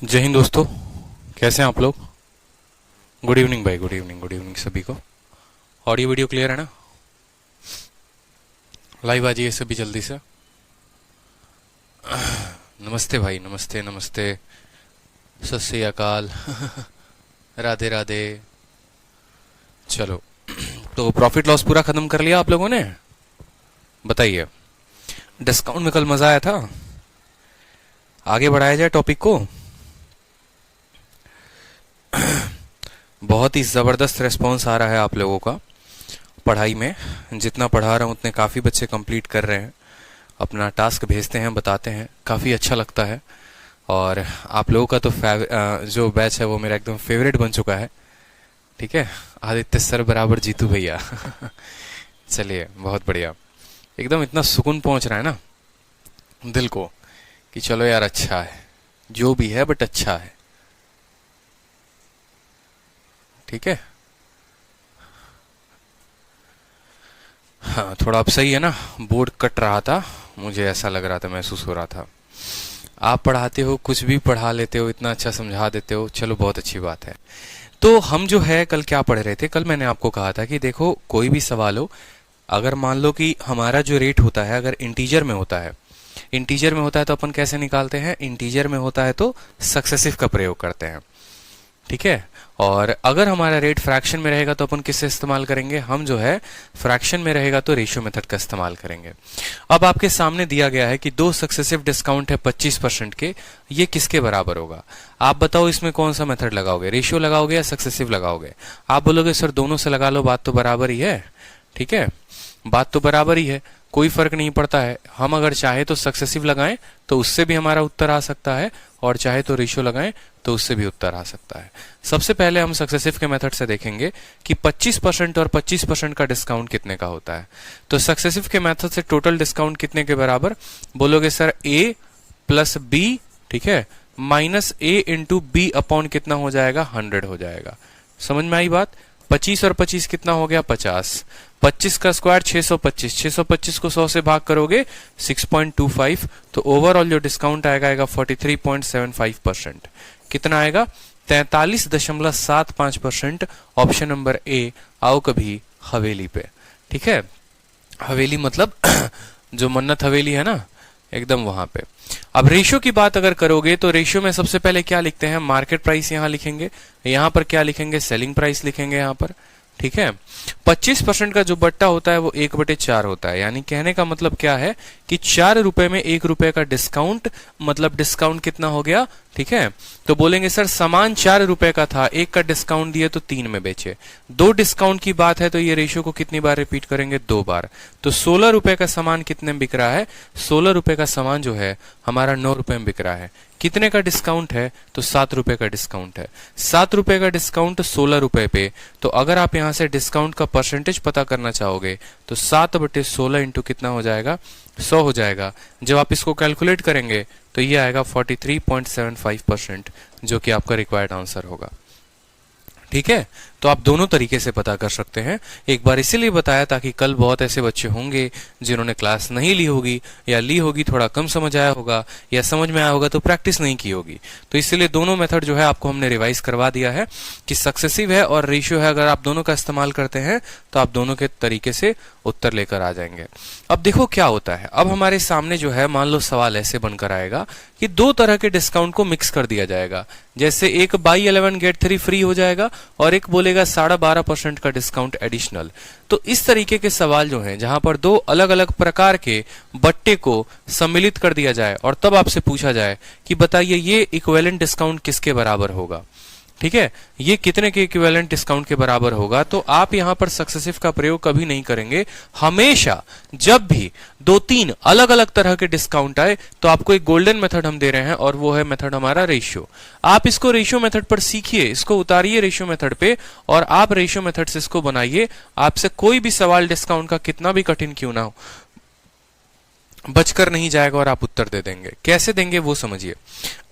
जय हिंद दोस्तों, कैसे हैं आप लोग। गुड इवनिंग भाई, गुड इवनिंग, गुड इवनिंग सभी को। ऑडियो वीडियो क्लियर है ना। लाइव आ जाइए सभी जल्दी से। नमस्ते भाई, नमस्ते नमस्ते, सत श्री अकाल। राधे राधे। चलो, तो प्रॉफिट लॉस पूरा खत्म कर लिया आप लोगों ने, बताइए। डिस्काउंट में कल मजा आया था। आगे बढ़ाया जाए टॉपिक को। बहुत ही ज़बरदस्त रिस्पॉन्स आ रहा है आप लोगों का पढ़ाई में। जितना पढ़ा रहा हूँ उतने काफ़ी बच्चे कंप्लीट कर रहे हैं, अपना टास्क भेजते हैं, बताते हैं, काफ़ी अच्छा लगता है। और आप लोगों का तो जो बैच है वो मेरा एकदम फेवरेट बन चुका है। ठीक है, आदित्य सर बराबर जीतू भैया। चलिए, बहुत बढ़िया। एकदम इतना सुकून पहुंच रहा है ना दिल को कि चलो यार, अच्छा है जो भी है, बट अच्छा है। ठीक है, हाँ थोड़ा अब सही है ना। बोर्ड कट रहा था, मुझे ऐसा लग रहा था, महसूस हो रहा था। आप पढ़ाते हो, कुछ भी पढ़ा लेते हो, इतना अच्छा समझा देते हो, चलो बहुत अच्छी बात है। तो हम जो है कल क्या पढ़ रहे थे, कल मैंने आपको कहा था कि देखो कोई भी सवाल हो, अगर मान लो कि हमारा जो रेट होता है अगर इंटीजर में होता है, इंटीजर में होता है तो अपन कैसे निकालते हैं, इंटीजर में होता है तो सक्सेसिव का प्रयोग करते हैं। ठीक है, और अगर हमारा रेट फ्रैक्शन में रहेगा तो अपन किससे इस्तेमाल करेंगे, हम जो है फ्रैक्शन में रहेगा तो रेशियो मेथड का इस्तेमाल करेंगे। अब आपके सामने दिया गया है कि दो सक्सेसिव डिस्काउंट है 25% के, ये किसके बराबर होगा। आप बताओ इसमें कौन सा मेथड लगाओगे, रेशियो लगाओगे या सक्सेसिव लगाओगे। आप बोलोगे सर दोनों से लगा लो, बात तो बराबर ही है। ठीक है, बात तो बराबर ही है, कोई फर्क नहीं पड़ता है। हम अगर चाहे तो सक्सेसिव लगाएं तो उससे भी हमारा उत्तर आ सकता है, और चाहे तो रेशियो लगाएं तो उससे भी उत्तर आ सकता है। सबसे पहले हम सक्सेसिव के मेथड से देखेंगे कि 25% और 25% का डिस्काउंट कितने का होता है। तो सक्सेसिव के मेथड से टोटल डिस्काउंट कितने के बराबर, बोलोगे सर ए प्लस बी, ठीक है, माइनस ए इंटू बी अपॉन कितना हो जाएगा, 100 हो जाएगा। समझ में आई बात। 25 और 25 कितना हो गया, 50। 25 का स्क्वायर 625, 625 को 100 से भाग करोगे 6.25, तो ओवरऑल जो डिस्काउंट आएगा 43.75%। कितना आएगा, 43.75%। Option number A. आओ कभी हवेली पे। ठीक है, हवेली मतलब जो मन्नत हवेली है ना, एकदम वहां पे। अब रेशियो की बात अगर करोगे तो रेशियो में सबसे पहले क्या लिखते हैं, मार्केट प्राइस यहां लिखेंगे, यहां पर क्या लिखेंगे, सेलिंग प्राइस लिखेंगे यहां पर। ठीक है, 25% का जो बट्टा होता है वो 1/4 होता है, यानी कहने का मतलब क्या है कि 4 रुपए में 1 रुपए का डिस्काउंट, मतलब डिस्काउंट कितना हो गया। ठीक है, तो बोलेंगे सर सामान 4 रुपए का था, एक का डिस्काउंट दिए तो 3 में बेचे। दो डिस्काउंट की बात है तो ये रेशियो को कितनी बार रिपीट करेंगे, 2 बार। तो 16 रुपए का सामान कितने में बिक रहा है, 16 रुपए का सामान जो है हमारा 9 रुपए में बिक रहा है। कितने का डिस्काउंट है, तो 7 रुपए का डिस्काउंट है। 7 रुपए का डिस्काउंट 16 रुपए पे, तो अगर आप यहां से डिस्काउंट का परसेंटेज पता करना चाहोगे तो 7/16 इंटू कितना हो जाएगा, 100 हो जाएगा। जब आप इसको कैलकुलेट करेंगे तो ये आएगा 43.75%, जो कि आपका रिक्वायर्ड आंसर होगा। ठीक है, तो आप दोनों तरीके से पता कर सकते हैं। एक बार इसीलिए बताया ताकि कल बहुत ऐसे बच्चे होंगे जिन्होंने क्लास नहीं ली होगी, या ली होगी थोड़ा कम समझ आया होगा, या समझ में आया होगा तो प्रैक्टिस नहीं की होगी। तो इसलिए दोनों मेथड जो है आपको हमने रिवाइज करवा दिया है कि सक्सेसिव है और रेशियो है, अगर आप दोनों का इस्तेमाल करते हैं तो आप दोनों के तरीके से उत्तर लेकर आ जाएंगे। अब देखो क्या होता है, अब हमारे सामने जो है मान लो सवाल ऐसे बनकर आएगा कि दो तरह के डिस्काउंट को मिक्स कर दिया जाएगा। जैसे एक बाई 11 गेट 3 फ्री हो जाएगा और एक बोलेगा 12.5% का डिस्काउंट एडिशनल। तो इस तरीके के सवाल जो हैं जहां पर दो अलग अलग प्रकार के बट्टे को सम्मिलित कर दिया जाए और तब आपसे पूछा जाए कि बताइए ये इक्विवेलेंट डिस्काउंट किसके बराबर होगा। ठीक है, ये कितने के इक्विवेलेंट डिस्काउंट के बराबर होगा, तो आप यहां पर सक्सेसिव का प्रयोग कभी नहीं करेंगे। हमेशा जब भी 2-3 अलग अलग तरह के डिस्काउंट आए तो आपको एक गोल्डन मेथड हम दे रहे हैं, और वो है मेथड हमारा रेशियो। आप इसको रेशियो मेथड पर सीखिए, इसको उतारिए रेशियो मेथड पे, और आप रेशियो मेथड से इसको बनाइए। आपसे कोई भी सवाल डिस्काउंट का कितना भी कठिन क्यों ना हो, बचकर नहीं जाएगा और आप उत्तर दे देंगे। कैसे देंगे वो समझिए।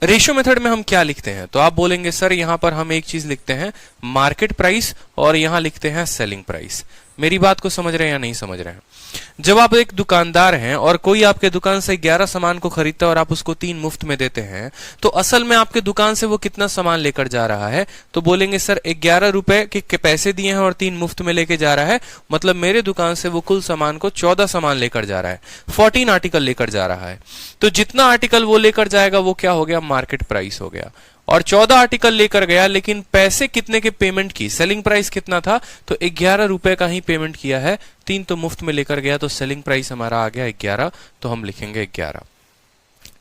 रेशियो मेथड में हम क्या लिखते हैं, तो आप बोलेंगे सर यहां पर हम एक चीज लिखते हैं मार्केट प्राइस और यहां लिखते हैं सेलिंग प्राइस। मेरी बात को समझ रहे हैं या नहीं समझ रहे हैं? जब आप एक दुकानदार हैं और कोई आपके दुकान से 11 सामान को खरीदता है और आप उसको 3 मुफ्त में देते हैं, तो असल में आपके दुकान से वो कितना सामान लेकर जा रहा है? तो बोलेंगे सर 11 रुपए के पैसे दिए हैं और 3 मुफ्त में लेके जा रहा है, मतलब मेरे दुकान से वो कुल सामान को 14 सामान लेकर जा रहा है, 14 आर्टिकल लेकर जा रहा है। तो जितना आर्टिकल वो लेकर जाएगा वो क्या हो गया? मार्केट प्राइस हो गया। और 14 आर्टिकल लेकर गया, लेकिन पैसे कितने के पेमेंट की? सेलिंग प्राइस कितना था? तो 11 रुपए का ही पेमेंट किया है, 3 तो मुफ्त में लेकर गया, तो सेलिंग प्राइस हमारा आ गया 11, तो हम लिखेंगे 11।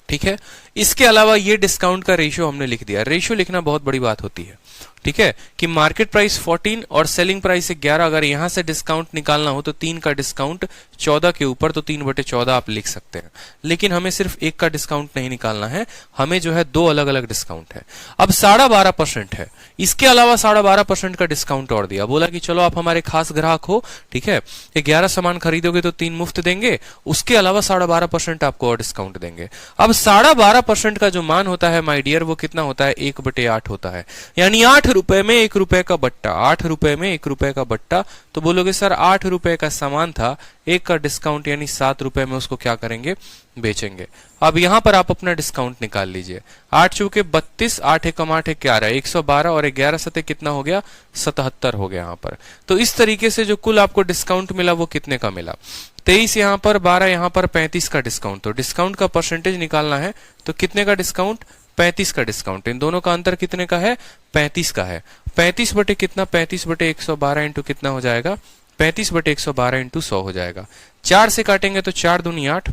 ठीक है। इसके अलावा ये डिस्काउंट का रेशियो हमने लिख दिया। रेशियो लिखना बहुत बड़ी बात होती है, ठीक है, कि मार्केट प्राइस 14 और सेलिंग प्राइस 11, अगर यहां से डिस्काउंट निकालना हो तो 3 का डिस्काउंट 14 के ऊपर, तो 3/14 आप लिख सकते हैं। लेकिन हमें सिर्फ 1 का डिस्काउंट नहीं निकालना है, हमें जो है 2 अलग अलग डिस्काउंट है। अब 12.5% है, इसके अलावा 12.5% का डिस्काउंट और दिया, बोला कि चलो आप हमारे खास ग्राहक हो, ठीक है, 11 सामान खरीदोगे तो 3 मुफ्त देंगे, उसके अलावा 12.5% आपको और डिस्काउंट देंगे। अब 12.5% का जो मान होता है माय डियर, वो कितना होता है? 1/8 होता है, यानी 8 रुपए में 1 रुपए का बट्टा, 8 रुपए में 1 रुपए का बट्टा। तो बोलोगे सर 8 रुपए का सामान था, 1 का डिस्काउंट यानी 7 रुपए में उसको क्या करेंगे? बेचेंगे। अब यहां पर आप अपना डिस्काउंट निकाल लीजिए। 8 चौके 32, 8 एकम 8 11, 112 और 11 सते कितना हो गया? 77 हो गया यहां पर। तो इस तरीके से जो कुल आपको डिस्काउंट मिला वो कितने का मिला? 23 यहां पर, 12 यहां पर, 35 का डिस्काउंट। तो डिस्काउंट का परसेंटेज निकालना है, तो कितने का डिस्काउंट? 35 का डिस्काउंट। इन दोनों का अंतर कितने का है? 35 का है। 35 बटे कितना? 35 बटे 112 इंटू कितना हो जाएगा? 35 बटे 112 इंटू 100 हो जाएगा। 4 से काटेंगे तो 4 दूनी 8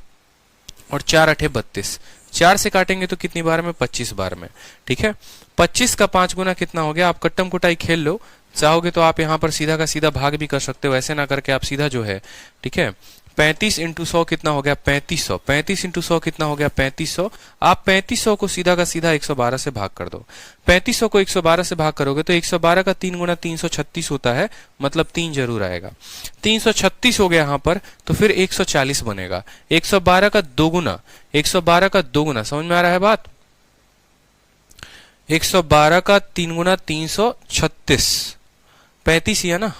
और 4 8 32। 4 से काटेंगे तो कितनी बार में? 25 बार में। ठीक है, 25 का 5 गुना कितना हो गया? आप कट्टम कुटाई खेल लो, चाहोगे तो आप यहां पर सीधा का सीधा भाग भी कर सकते हो, ऐसे ना करके आप सीधा जो है, ठीक है, 35 इंटू 100 कितना हो गया? 3500। 35 इंटू 100 कितना हो गया? 3500। आप 3500 को सीधा का सीधा 112 से भाग कर दो। 3500 को 112 से भाग करोगे तो 112 का 3 गुना 336 होता है, मतलब 3 जरूर आएगा। 336 हो गया यहां पर, तो फिर 140 बनेगा। 112 का 2 गुना, 112 का 2 गुना, समझ में आ रहा है बात? 112 का 3 गुना 336, 35 ही है ना?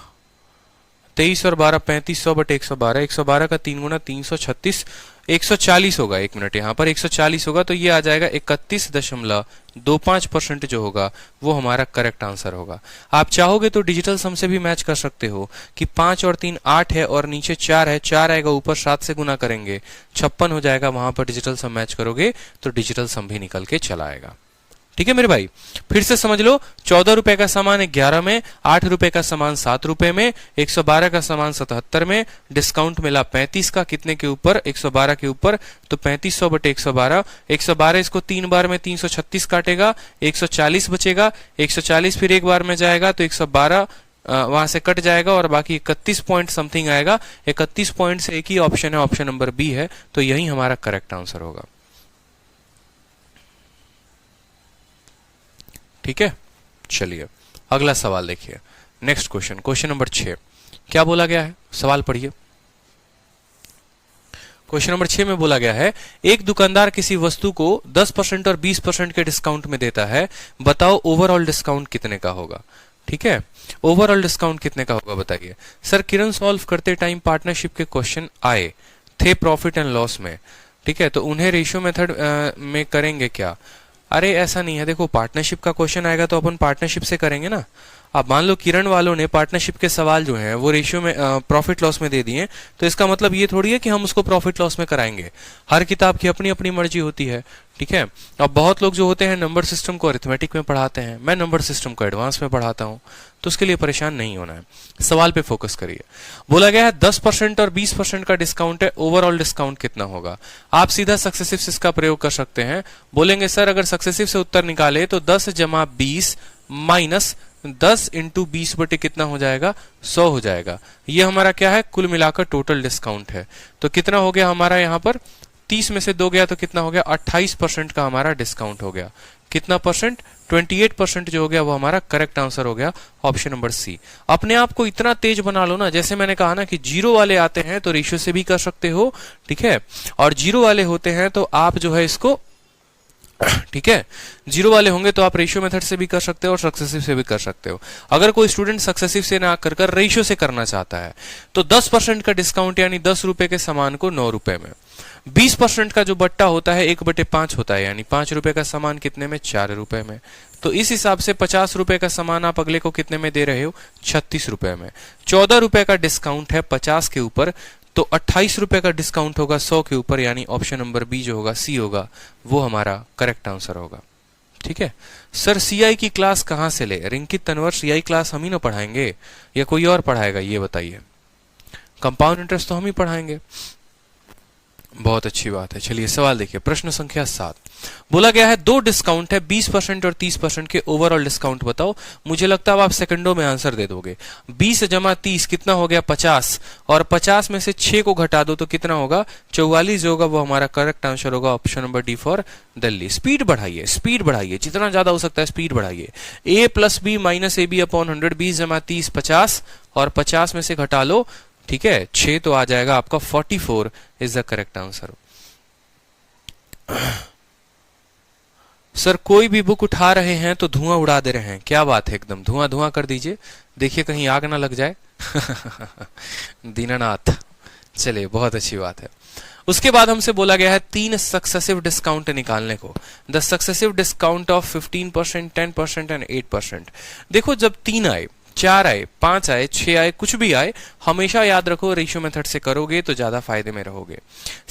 23 और 12 3500 बटे 112, 112 का 3 गुना 336, 140 होगा। 1 मिनट, यहां पर 140 होगा, तो ये आ जाएगा 31.25% जो होगा वो हमारा करेक्ट आंसर होगा। आप चाहोगे तो डिजिटल सम से भी मैच कर सकते हो कि 5 और 3 8 है और नीचे 4 है, 4 आएगा ऊपर, 7 से गुना करेंगे 56 हो जाएगा। वहां पर डिजिटल सम मैच करोगे तो डिजिटल सम भी निकल के चला आएगा। ठीक है मेरे भाई, फिर से समझ लो। 14 रुपए का सामान 11 में, 8 रुपए का सामान 7 रुपए में, 112 का सामान 77 में, डिस्काउंट मिला 35 का, कितने के ऊपर? 112 के ऊपर। तो 3500 बटे 112, 112 इसको 3 बार में 336 काटेगा, 140 बचेगा। 140 फिर एक बार में जाएगा तो 112 वहां से कट जाएगा और बाकी 31 पॉइंट समथिंग आएगा। 31 पॉइंट से एक ही ऑप्शन है, ऑप्शन नंबर बी है, तो यही हमारा करेक्ट आंसर होगा। ठीक है, चलिए अगला सवाल देखिए। Next question, question number 6। क्या बोला गया है? सवाल पढ़िए। क्वेश्चन नंबर 6 में बोला गया है, एक दुकानदार किसी वस्तु को 10% और 20% के डिस्काउंट में देता है, बताओ ओवरऑल डिस्काउंट कितने का होगा। ठीक है, ओवरऑल डिस्काउंट कितने का होगा बताइए। सर किरण सॉल्व करते टाइम पार्टनरशिप के क्वेश्चन आए थे प्रॉफिट एंड लॉस में, ठीक है, तो उन्हें रेशियो मेथड में करेंगे क्या? अरे ऐसा नहीं है, देखो पार्टनरशिप का क्वेश्चन आएगा तो अपन पार्टनरशिप से करेंगे ना। अब मान लो किरण वालों ने पार्टनरशिप के सवाल जो हैं वो रेशियो में प्रॉफिट लॉस में दे दिए, तो इसका मतलब ये थोड़ी है कि हम उसको प्रॉफिट लॉस में कराएंगे। हर किताब की अपनी अपनी मर्जी होती है, ठीक है। अब बहुत लोग जो होते हैं नंबर सिस्टम को अरिथमेटिक में पढ़ाते हैं, मैं नंबर सिस्टम को एडवांस में पढ़ाता हूं, तो उसके लिए परेशान नहीं होना है, सवाल पे फोकस करिए। बोला गया है 10% और 20% का डिस्काउंट है, ओवरऑल डिस्काउंट कितना होगा। आप सीधा सक्सेसिव से इसका प्रयोग कर सकते हैं। बोलेंगे सर अगर सक्सेसिव से उत्तर निकाले तो 10 जमा 20 माइनस 10 इंटू 20 बटे कितना हो जाएगा? 100 हो जाएगा। ये हमारा क्या है? कुल मिलाकर टोटल डिस्काउंट है। तो कितना हो गया हमारा यहाँ पर? 30 में से 2 गया तो कितना हो गया? 28% का हमारा डिस्काउंट हो गया। कितना परसेंट? 28% जो हो गया वो हमारा करेक्ट आंसर हो गया, ऑप्शन नंबर सी। अपने आप को इतना तेज बना लो ना, जैसे मैंने कहा ना कि जीरो वाले आते हैं तो रेशियो से भी कर सकते हो, ठीक है, और जीरो वाले होते हैं तो आप जो है इसको ठीक है, जीरो वाले होंगे तो आप रेशियो मेथड से भी कर सकते हो और सक्सेसिव से भी कर सकते हो। अगर कोई स्टूडेंट सक्सेसिव से ना कर रेशियो से करना चाहता है तो 10% का डिस्काउंट यानी 10 रुपए के सामान को 9 रुपए में, 20% का जो बट्टा होता है 1/5 होता है, यानी 5 रुपए का सामान कितने में, 4 रुपए में। तो इस हिसाब से 50 रुपए का सामान आप अगले को कितने में दे रहे हो, 36 रुपए में। 14 रुपए का डिस्काउंट है 50 के ऊपर, तो 28 रुपए का डिस्काउंट होगा 100 के ऊपर, यानी ऑप्शन नंबर बी जो होगा, सी होगा, वो हमारा करेक्ट आंसर होगा। ठीक है सर, सीआई की क्लास कहां से ले? रिंकित तनवर, सीआई क्लास हम ही ना पढ़ाएंगे या कोई और पढ़ाएगा, ये बताइए। कंपाउंड इंटरेस्ट तो हम ही पढ़ाएंगे। बहुत अच्छी बात है। चलिए सवाल देखिए, प्रश्न संख्या 7 बोला गया है दो डिस्काउंट है 20% और 30% के, ओवरऑल डिस्काउंट बताओ। मुझे लगता है आप सेकंडों में आंसर दे दोगे। 20 जमा 30 कितना हो गया, 50, और 50 में से 6 को घटा दो तो कितना होगा, 44 जो होगा वो हमारा करेक्ट आंसर होगा, option number D for Delhi. Speed बढ़ाइए, स्पीड बढ़ाइए, जितना ज्यादा हो सकता है स्पीड बढ़ाइए। a plus B minus A B upon 100, 20 जमा 30 50, और 50 में से घटा लो, ठीक है 6, तो आ जाएगा आपका 44 is the correct answer. Sir कोई भी बुक उठा रहे हैं तो धुआं उड़ा दे रहे हैं, क्या बात है, एकदम धुआं धुआं कर दीजिए, देखिए कहीं आग ना लग जाए। दीनानाथ, चलिए बहुत अच्छी बात है। उसके बाद हमसे बोला गया है 3 सक्सेसिव डिस्काउंट निकालने को। The successive discount of 15%, 10% and 8%। देखो जब 3 आए, 4 आए, 5 आए, 6 आए, कुछ भी आए, हमेशा याद रखो रेशियो मेथड से करोगे तो ज्यादा फायदे में रहोगे।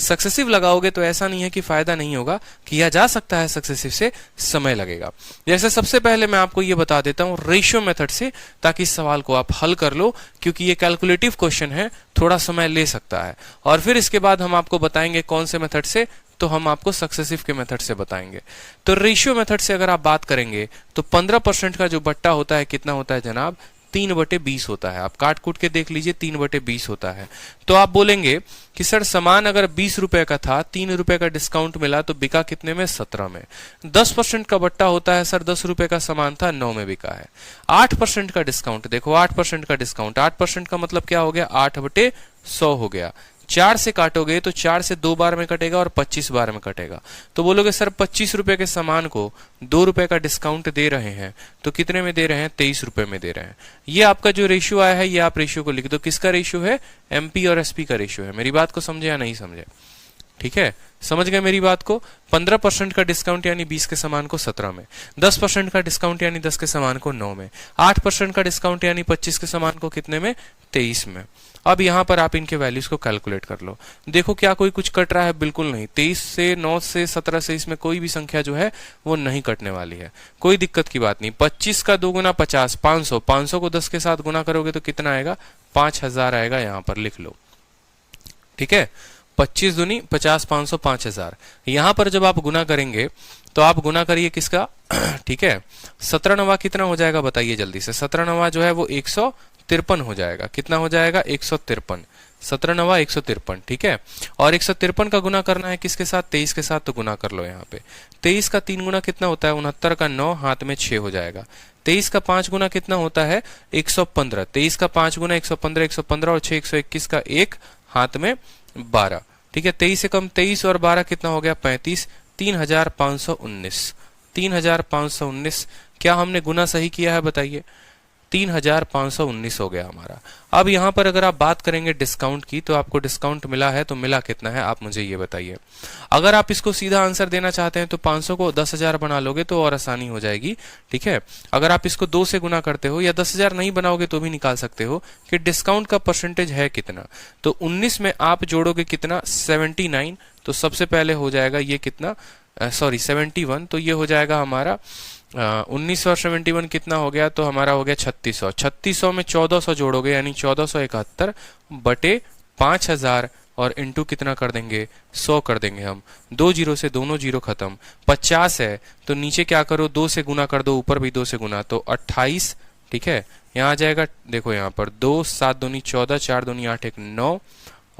सक्सेसिव लगाओगे तो ऐसा नहीं है कि फायदा नहीं होगा, किया जा सकता है सक्सेसिव से, समय लगेगा। जैसे सबसे पहले मैं आपको ये बता देता हूं रेशियो मेथड से, ताकि इस सवाल को आप हल कर लो, क्योंकि ये कैलकुलेटिव क्वेश्चन है, थोड़ा समय ले सकता है। और फिर इसके बाद हम आपको बताएंगे कौन से मेथड से, तो हम आपको सक्सेसिव के मेथड से बताएंगे। तो रेशियो मेथड से अगर आप बात करेंगे तो 15% का जो बट्टा होता है कितना होता है जनाब, 3/20 होता है। आप काट कूट के देख लीजिए, 3/20 होता है। तो आप बोलेंगे कि सर सामान अगर 20 रुपए का था, 3 रुपए का डिस्काउंट मिला तो बिका कितने में, 17 में। 10% का बट्टा होता है सर, 10 रुपए का सामान था, 9 में बिका है। 8% का डिस्काउंट, देखो 8% का डिस्काउंट, 8% का मतलब क्या हो गया, 8/100 हो गया। 4 से काटोगे तो 4 से 2 बार में कटेगा और 25 बार में कटेगा। तो बोलोगे सर 25 रुपए के सामान को 2 रुपए का डिस्काउंट दे रहे हैं, तो कितने में दे रहे हैं, 23 रुपए में दे रहे हैं। ये आपका जो रेशियो आया है, ये आप रेशियो को लिख दो। किसका रेशियो है, एमपी और एसपी का रेशियो है। मेरी बात को समझे या नहीं समझे, ठीक है, समझ गए मेरी बात को। 15% का डिस्काउंट यानी 20 के सामान को 17 में, 10% का डिस्काउंट यानी 10 के सामान को 9 में, 8% का डिस्काउंट यानी 25 के सामान को कितने में, 23 में। अब यहां पर आप इनके वैल्यूज को कैलकुलेट कर लो। देखो क्या कोई कुछ कट रहा है, बिल्कुल नहीं। 23 से, 9 से, 17 से, इसमें कोई भी संख्या जो है वो नहीं कटने वाली है, कोई दिक्कत की बात नहीं। 25 का 2 गुना 50, 500, 500 को 10 के साथ गुना करोगे तो कितना आएगा, 5000 आएगा, यहां पर लिख लो, ठीक है। 25 दूनी 50, 500, 5000। यहां पर जब आप गुना करेंगे तो आप गुना करिए किसका, ठीक है। 17 नवा कितना हो जाएगा बताइए जल्दी से। 17 नवा जो है वो 153 हो जाएगा। कितना हो जाएगा, 153। 17 नवा 153, ठीक है। और 153 का गुना करना है किसके साथ, 23 के साथ, तो गुना कर लो यहाँ पे। 23 का 3 गुना कितना होता है, 69 का 9, हाथ में 6 हो जाएगा। 23 का 5 गुना कितना होता है, 115। 23 का 5 गुना 115, 115 और 6 121 का 1, हाथ में 12, ठीक है। 23 से कम 23 और 12 कितना हो गया, 35। 3519, 3519। क्या हमने गुना सही किया है बताइए, 3519 हो गया हमारा। अब यहां पर अगर आप बात करेंगे डिस्काउंट की, तो आपको डिस्काउंट मिला है, तो मिला कितना है आप मुझे ये बताइए। अगर आप इसको सीधा आंसर देना चाहते हैं तो 500 को 10,000 बना लोगे तो और आसानी हो जाएगी, ठीक है। अगर आप इसको 2 से गुना करते हो या 10,000 नहीं बनाओगे तो भी निकाल सकते हो कि डिस्काउंट का परसेंटेज है कितना। तो 19 में आप जोड़ोगे कितना, 79। तो सबसे पहले हो जाएगा ये कितना, सॉरी 71, तो ये हो जाएगा हमारा 19 और 71 कितना हो गया, तो हमारा हो गया 3600। 3600 में 1400 जोड़ोगे यानी 1471 बटे 5000 और इंटू कितना कर देंगे, 100 कर देंगे हम। 2 जीरो से दोनों जीरो खत्म। 50 है तो नीचे क्या करो, 2 से गुना कर दो, ऊपर भी 2 से गुना, तो 28, ठीक है। यहाँ आ जाएगा, देखो यहाँ पर 2, 7 दूनी 14, 4 दूनी 8, 1 9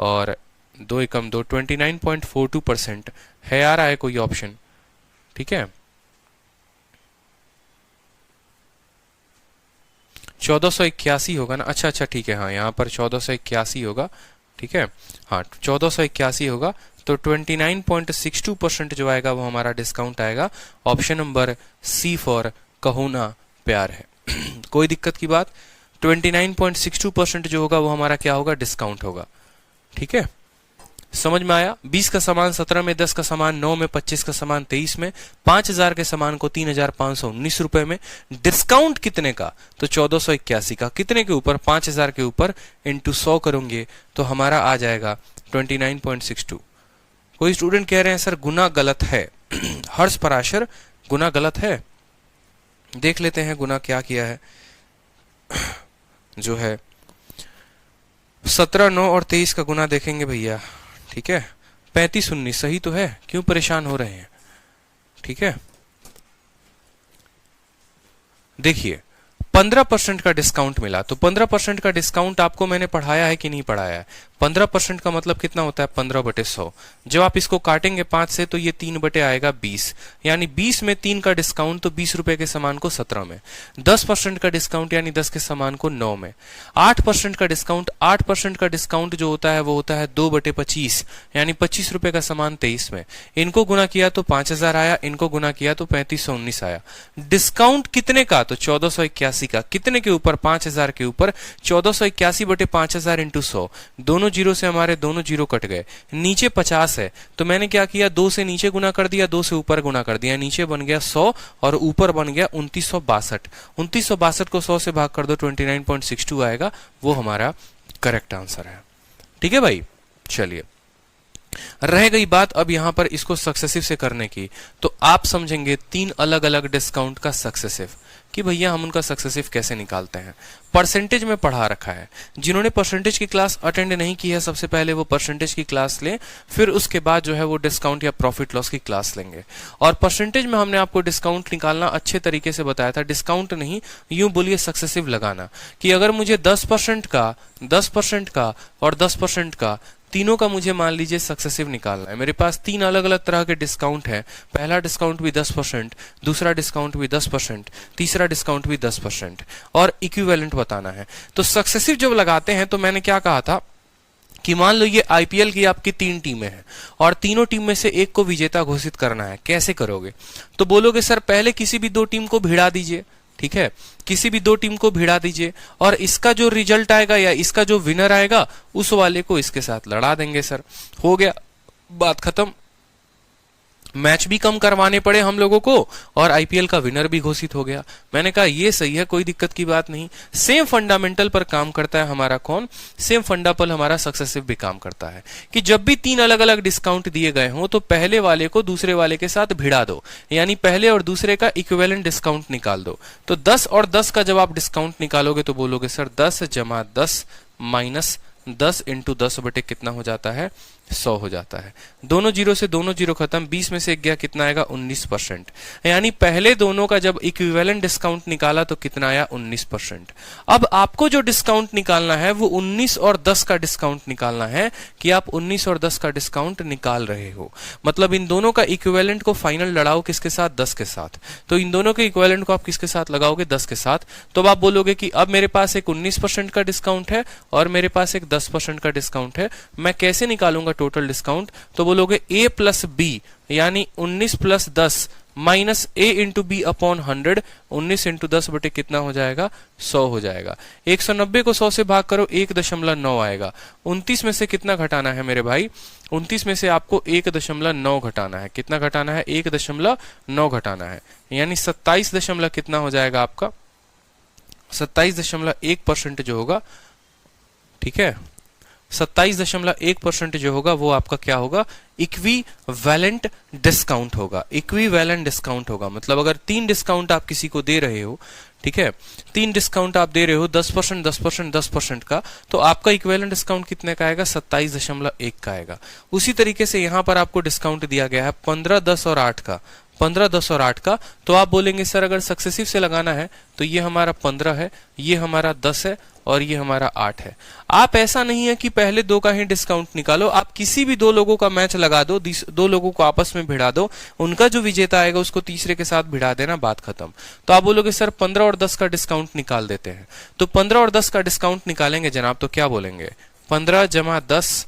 और 2 एकम 2, 29.42% है। आ रहा है कोई ऑप्शन, ठीक है। 1481 होगा ना, अच्छा अच्छा ठीक है, हाँ यहाँ पर 1481 होगा, ठीक है। हाँ 1481 होगा, तो 29.62% जो आएगा वो हमारा डिस्काउंट आएगा। ऑप्शन नंबर सी फॉर कहो ना प्यार है। कोई दिक्कत की बात? 29.62% जो होगा वो हमारा क्या होगा? डिस्काउंट होगा। ठीक है, समझ में आया? 20 का सामान 17 में, 10 का सामान 9 में, 25 का सामान 23 में, 5000 के सामान को 3519 रुपए में। डिस्काउंट कितने का? तो 1481 का। कितने के ऊपर? 5000 के ऊपर, इंटू 100 करोगे तो हमारा आ जाएगा 29.62। कोई स्टूडेंट कह रहे हैं सर गुना गलत है। हर्ष पराशर, गुना गलत है? देख लेते हैं गुना क्या किया है। जो है 17, 9 और 23 का गुना देखेंगे भैया। ठीक है, 3519 सही तो है, क्यों परेशान हो रहे हैं? ठीक है, देखिए 15% का डिस्काउंट मिला, तो 15% का डिस्काउंट आपको मैंने पढ़ाया है कि नहीं पढ़ाया है? 15% का मतलब कितना होता है? 15/100। जब आप इसको काटेंगे 5 से तो ये 3 बटे आएगा 20, यानी 20 में 3 का डिस्काउंट, तो 20 रुपए के सामान को 17 में। 10% का डिस्काउंट यानी 10 के सामान को 9 में। 8% का डिस्काउंट, 8% का डिस्काउंट जो होता है वो होता है 2/25, यानी 25 रुपए का सामान 23 में। इनको गुना किया तो 5000 आया, इनको गुना किया तो 3519 आया। डिस्काउंट कितने का? तो 1481 का। कितने के ऊपर? 5000 के ऊपर। 1481/5000 इंटू 100। दोनों जीरो से हमारे दोनों जीरो कट गए। नीचे 50 है तो मैंने क्या किया? 2 से नीचे गुना कर दिया, 2 से ऊपर गुना कर दिया। नीचे बन गया 100 और ऊपर बन गया 2962। 2962 को 100 से भाग कर दो, 29.62 आएगा। वो हमारा करेक्ट आंसर है। ठीक है भाई, चलिए रह गई बात अब यहां पर इसको सक्सेसिव से करने की, तो आप समझेंगे 3 अलग अलग डिस्काउंट का सक्सेसिव, कि भैया हम उनका सक्सेसिव कैसे निकालते हैं। परसेंटेज में पढ़ा रखा है। जिन्होंने परसेंटेज की क्लास अटेंड नहीं की है, सबसे पहले वो परसेंटेज की क्लास लें, फिर उसके बाद जो है वो डिस्काउंट या प्रॉफिट लॉस की क्लास लेंगे। और परसेंटेज में हमने आपको डिस्काउंट निकालना अच्छे तरीके से बताया था। डिस्काउंट नहीं, यूं बोलिए सक्सेसिव लगाना, कि अगर मुझे 10% का, 10% का और 10% का, तीनों का मुझे मान लीजिए सक्सेसिव निकालना है। मेरे पास 3 अलग अलग तरह के डिस्काउंट हैं। पहला डिस्काउंट भी 10%, दूसरा डिस्काउंट भी 10%, तीसरा डिस्काउंट भी 10%, और इक्विवेलेंट बताना है। तो सक्सेसिव जब लगाते हैं तो मैंने क्या कहा था कि मान लो ये आईपीएल की आपकी 3 टीमें हैं और तीनों टीम में से एक को विजेता घोषित करना है। कैसे करोगे? तो बोलोगे सर पहले किसी भी 2 टीम को भिड़ा दीजिए। ठीक है, किसी भी 2 टीम को भिड़ा दीजिए और इसका जो रिजल्ट आएगा या इसका जो विनर आएगा उस वाले को इसके साथ लड़ा देंगे। सर हो गया, बात खत्म। मैच भी कम करवाने पड़े हम लोगों को और आईपीएल का विनर भी घोषित हो गया। मैंने कहा ये सही है, कोई दिक्कत की बात नहीं। सेम फंडामेंटल पर काम करता है हमारा कौन? सेम फंडा पर हमारा सक्सेसिव भी काम करता है, कि जब भी 3 अलग अलग डिस्काउंट दिए गए हों तो पहले वाले को दूसरे वाले के साथ भिड़ा दो, यानी पहले और दूसरे का इक्विवेलेंट डिस्काउंट निकाल दो। तो 10 और 10 का जब आप डिस्काउंट निकालोगे तो बोलोगे सर 10 जमा 10 माइनस 10 इंटू 10 बटे कितना हो जाता है? 100 हो जाता है। दोनों जीरो से दोनों जीरो खत्म, 20 में से गया कितना आएगा? 19%। यानी पहले दोनों का जब इक्विवेलेंट डिस्काउंट निकाला तो कितना आया? 19%। अब आपको जो डिस्काउंट निकालना है वो 19 और 10 का डिस्काउंट निकालना है, कि आप 19 और 10 का डिस्काउंट निकाल रहे हो। मतलब इन दोनों का इक्विवेलेंट को फाइनल लड़ाओ किसके साथ? 10 के साथ। तो इन दोनों के इक्विवेलेंट को आप किसके साथ लगाओगे? 10 के साथ। तो आप बोलोगे कि अब मेरे पास एक 19% का डिस्काउंट है और मेरे पास एक 10% का डिस्काउंट है, मैं कैसे निकालूंगा टोटल डिस्काउंट? तो बोलोगे a प्लस बी, यानी 19 plus 10 minus a into B upon 100। 19 into 10 बटे कितना हो जाएगा? 100 हो जाएगा। 190 को 100 से भाग करो, 1.9 आएगा। 29 में से कितना घटाना है मेरे भाई? 29 में से आपको 1.9 घटाना है। कितना घटाना है? 1.9 घटाना है, यानी 27 कितना हो जाएगा आपका? 27.1% जो होगा। ठीक है, 27.1% जो होगा वो आपका क्या होगा? इक्विवेलेंट डिस्काउंट होगा। इक्विवेलेंट डिस्काउंट होगा मतलब अगर 3 डिस्काउंट आप किसी को दे रहे हो, ठीक है, 3 डिस्काउंट आप दे रहे हो 10%, 10%, 10% का, तो आपका इक्विवेलेंट डिस्काउंट कितने का आएगा? 27.1 का आएगा। उसी तरीके से यहां पर आपको डिस्काउंट दिया गया है 15, 10 और 8 का, 15, 10 और 8 का। तो आप बोलेंगे सर अगर सक्सेसिव से लगाना है तो ये हमारा 15 है, ये हमारा 10 है और ये हमारा 8 है। आप ऐसा नहीं है कि पहले 2 का ही डिस्काउंट निकालो, आप किसी भी 2 लोगों का मैच लगा दो, 2 लोगों को आपस में भिड़ा दो, उनका जो विजेता आएगा उसको तीसरे के साथ भिड़ा देना, बात खत्म। तो आप बोलोगे सर 15 और 10 का डिस्काउंट निकाल देते हैं। तो 15 और 10 का डिस्काउंट निकालेंगे जनाब तो क्या बोलेंगे? 15 जमा 10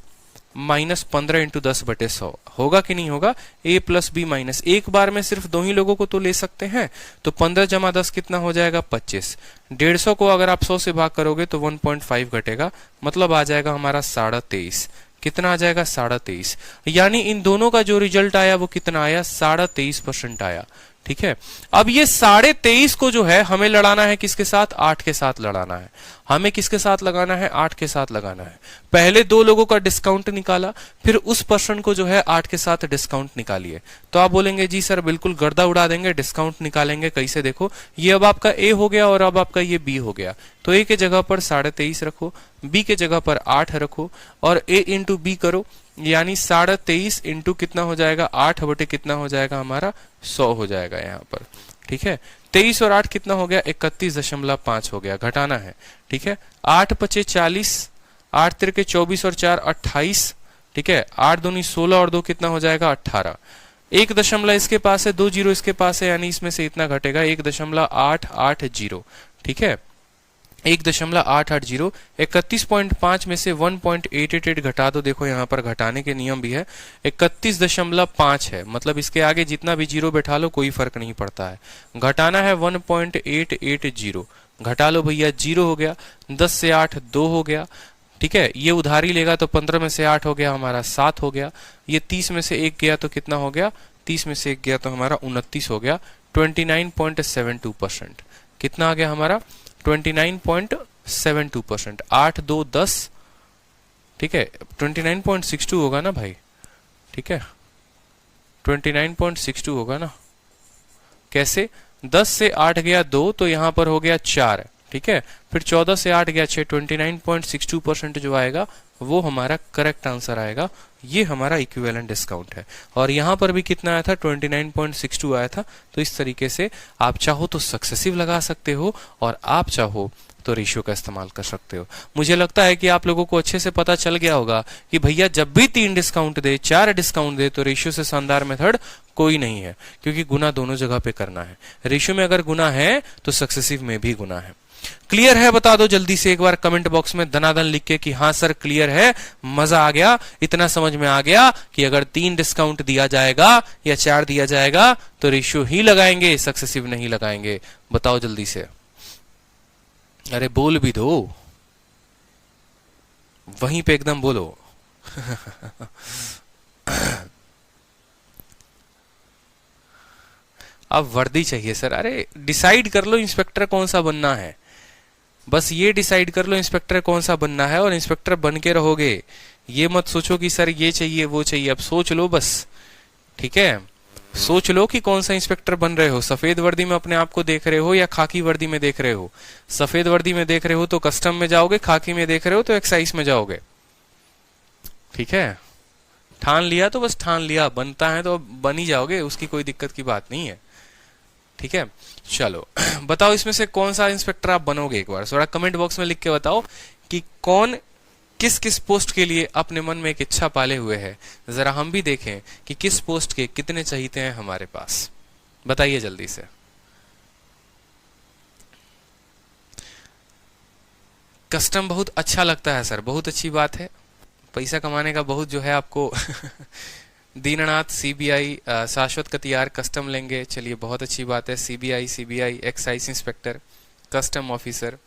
-15 इंटू 10/100 होगा कि नहीं होगा? a प्लस बी माइनस, एक बार में सिर्फ 2 ही लोगों को तो ले सकते हैं, तो 15 जमा 10 कितना हो जाएगा? 25। 150 को अगर आप 100 से भाग करोगे तो 1.5 घटेगा, मतलब आ जाएगा हमारा 23.5। कितना आ जाएगा? 23.5। यानी इन दोनों का जो रिजल्ट आया वो कितना आया? 23.5% आया। ठीक है, अब ये 23.5 को जो है हमें लड़ाना है किसके साथ? 8 के साथ लड़ाना है। हमें किसके साथ लगाना है? 8 के साथ लगाना है। पहले 2 लोगों का डिस्काउंट निकाला, फिर उस पर्सन को जो है 8 के साथ डिस्काउंट निकालिए। तो आप बोलेंगे जी सर बिल्कुल गर्दा उड़ा देंगे, डिस्काउंट निकालेंगे कैसे? देखो ये अब आपका ए हो गया और अब आपका ये बी हो गया, तो ए के जगह पर 23.5 रखो, बी के जगह पर 8 रखो और ए इंटू बी करो, यानी 23.5 इंटू कितना हो जाएगा? 8 बटे कितना हो जाएगा हमारा? 100 हो जाएगा यहाँ पर। ठीक है, 23 और 8 कितना हो गया? 31.5 हो गया, घटाना है। ठीक है, 8 पचे 40, 8 तिरके 24 और 4 28। ठीक है, 8 दूनी 16 और 2 कितना हो जाएगा? 18। 1 दशमलव इसके पास है, 2 जीरो इसके पास है, यानी इसमें से इतना घटेगा 1.880। ठीक है, 1.880। 31.5 में से 1.888 घटा दो, देखो यहाँ पर घटाने के नियम भी है। 31.5 है, मतलब इसके आगे जितना भी जीरो बैठा लो कोई फर्क नहीं पड़ता है। घटाना है 1.880, घटा लो भैया, 0 हो गया। 10 से 8 2 हो गया। ठीक है, ये उधारी लेगा तो 15 में से 8 हो गया हमारा 7 हो गया। ये 30 में से 1 गया तो कितना हो गया? 30 में से 1 गया तो हमारा 29 हो गया। 29.72%। कितना आ गया हमारा? 29.72%। 8 2 10। ठीक है, 29.62 होगा ना भाई? ठीक है, 29.62 होगा ना? कैसे? 10 से 8 गया 2, तो यहां पर हो गया 4। ठीक है, फिर 14 से 8 गया 6। 29.62% जो आएगा वो हमारा करेक्ट आंसर आएगा। ये हमारा इक्विवेलेंट डिस्काउंट है। और यहां पर भी कितना आया था? 29.62 आया था। तो इस तरीके से आप चाहो तो सक्सेसिव लगा सकते हो और आप चाहो तो रेशियो का इस्तेमाल कर सकते हो। मुझे लगता है कि आप लोगों को अच्छे से पता चल गया होगा कि भैया जब भी 3 डिस्काउंट दे, 4 डिस्काउंट दे, तो रेशियो से शानदार मेथड कोई नहीं है, क्योंकि गुना दोनों जगह पे करना है। रेशियो में अगर गुना है तो सक्सेसिव में भी गुना है। क्लियर है? बता दो जल्दी से एक बार कमेंट बॉक्स में धनाधन लिख के कि हाँ सर क्लियर है, मजा आ गया, इतना समझ में आ गया कि अगर 3 डिस्काउंट दिया जाएगा या 4 दिया जाएगा तो रेशियो ही लगाएंगे, सक्सेसिव नहीं लगाएंगे। बताओ जल्दी से। अरे बोल भी दो, वहीं पे एकदम बोलो। अब वर्दी चाहिए सर। अरे डिसाइड कर लो इंस्पेक्टर कौन सा बनना है, बस ये डिसाइड कर लो इंस्पेक्टर कौन सा बनना है और इंस्पेक्टर बन के रहोगे। ये मत सोचो कि सर ये चाहिए वो चाहिए, अब सोच लो बस। ठीक है, सोच लो कि कौन सा इंस्पेक्टर बन रहे हो। सफेद वर्दी में अपने आप को देख रहे हो या खाकी वर्दी में देख रहे हो? सफेद वर्दी में देख रहे हो तो कस्टम में जाओगे, खाकी में देख रहे हो तो एक्साइज में जाओगे। ठीक है, ठान लिया तो बस ठान लिया, बनता है तो बन ही जाओगे, उसकी कोई दिक्कत की बात नहीं है। ठीक है, चलो बताओ इसमें से कौन सा इंस्पेक्टर आप बनोगे, एक बार थोड़ा कमेंट बॉक्स में लिख के बताओ कि कौन किस किस पोस्ट के लिए अपने मन में एक इच्छा पाले हुए है। जरा हम भी देखें कि किस पोस्ट के कितने चाहिए हैं हमारे पास। बताइए जल्दी से। कस्टम बहुत अच्छा लगता है सर, बहुत अच्छी बात है। पैसा कमाने का बहुत जो है आपको दीननाथ सीबीआई शाश्वत कतियार कस्टम लेंगे, चलिए बहुत अच्छी बात है। CBI excise inspector, custom officer,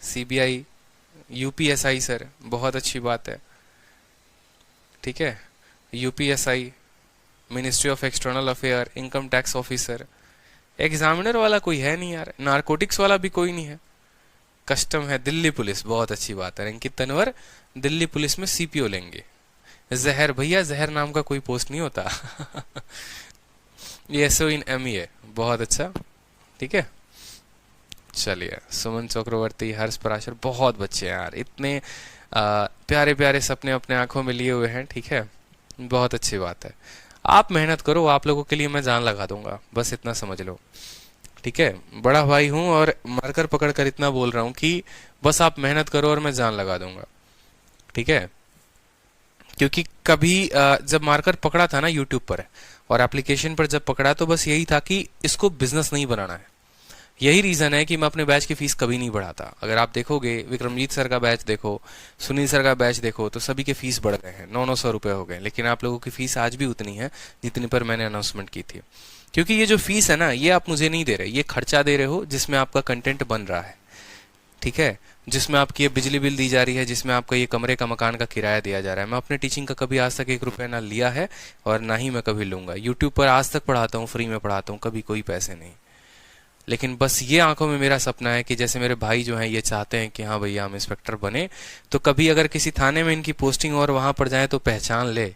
CBI UPSI sir, बहुत अच्छी बात है। ठीक है, UPSI, ministry of external affair, income tax officer. Examiner वाला कोई है नहीं यार, नारकोटिक्स वाला भी कोई नहीं है। कस्टम है, दिल्ली पुलिस, बहुत अच्छी बात है। अंकित तनवर दिल्ली पुलिस में सीपीओ लेंगे। जहर, भैया जहर नाम का कोई पोस्ट नहीं होता। एसओ इन एमईए, बहुत अच्छा। ठीक है, चलिए सुमन चक्रवर्ती, हर्ष पराशर, बहुत बच्चे हैं यार, इतने प्यारे प्यारे सपने अपने आंखों में लिए हुए हैं। ठीक है, बहुत अच्छी बात है। आप मेहनत करो, आप लोगों के लिए मैं जान लगा दूंगा, बस इतना समझ लो। ठीक है, बड़ा भाई हूं और मार्कर पकड़कर इतना बोल रहा हूं कि बस आप मेहनत करो और मैं जान लगा दूंगा। ठीक है, क्योंकि कभी जब मार्कर पकड़ा था ना यूट्यूब पर और एप्लीकेशन पर जब पकड़ा तो बस यही था कि इसको बिजनेस नहीं बनाना है, यही रीजन है कि मैं अपने बैच की फीस कभी नहीं बढ़ाता। अगर आप देखोगे विक्रमजीत सर का बैच देखो, सुनील सर का बैच देखो, तो सभी के फीस बढ़ गए हैं, 900 रुपए हो गए, लेकिन आप लोगों की फीस आज भी उतनी है जितनी पर मैंने अनाउंसमेंट की थी। क्योंकि ये जो फीस है ना, ये आप मुझे नहीं दे रहे, ये खर्चा दे रहे हो जिसमें आपका कंटेंट बन रहा है, ठीक है, जिसमें आपकी ये बिजली बिल दी जा रही है, जिसमें आपका ये कमरे का मकान का किराया दिया जा रहा है। मैं अपने टीचिंग का कभी आज तक 1 रुपया ना लिया है और ना ही मैं कभी लूंगा। यूट्यूब पर आज तक पढ़ाता हूँ, फ्री में पढ़ाता हूँ, कभी कोई पैसे नहीं। लेकिन बस ये आंखों में मेरा सपना है कि जैसे मेरे भाई जो हैं ये चाहते हैं कि हाँ भैया हम इंस्पेक्टर बने, तो कभी अगर किसी थाने में इनकी पोस्टिंग और वहां पर जाए तो पहचान ले।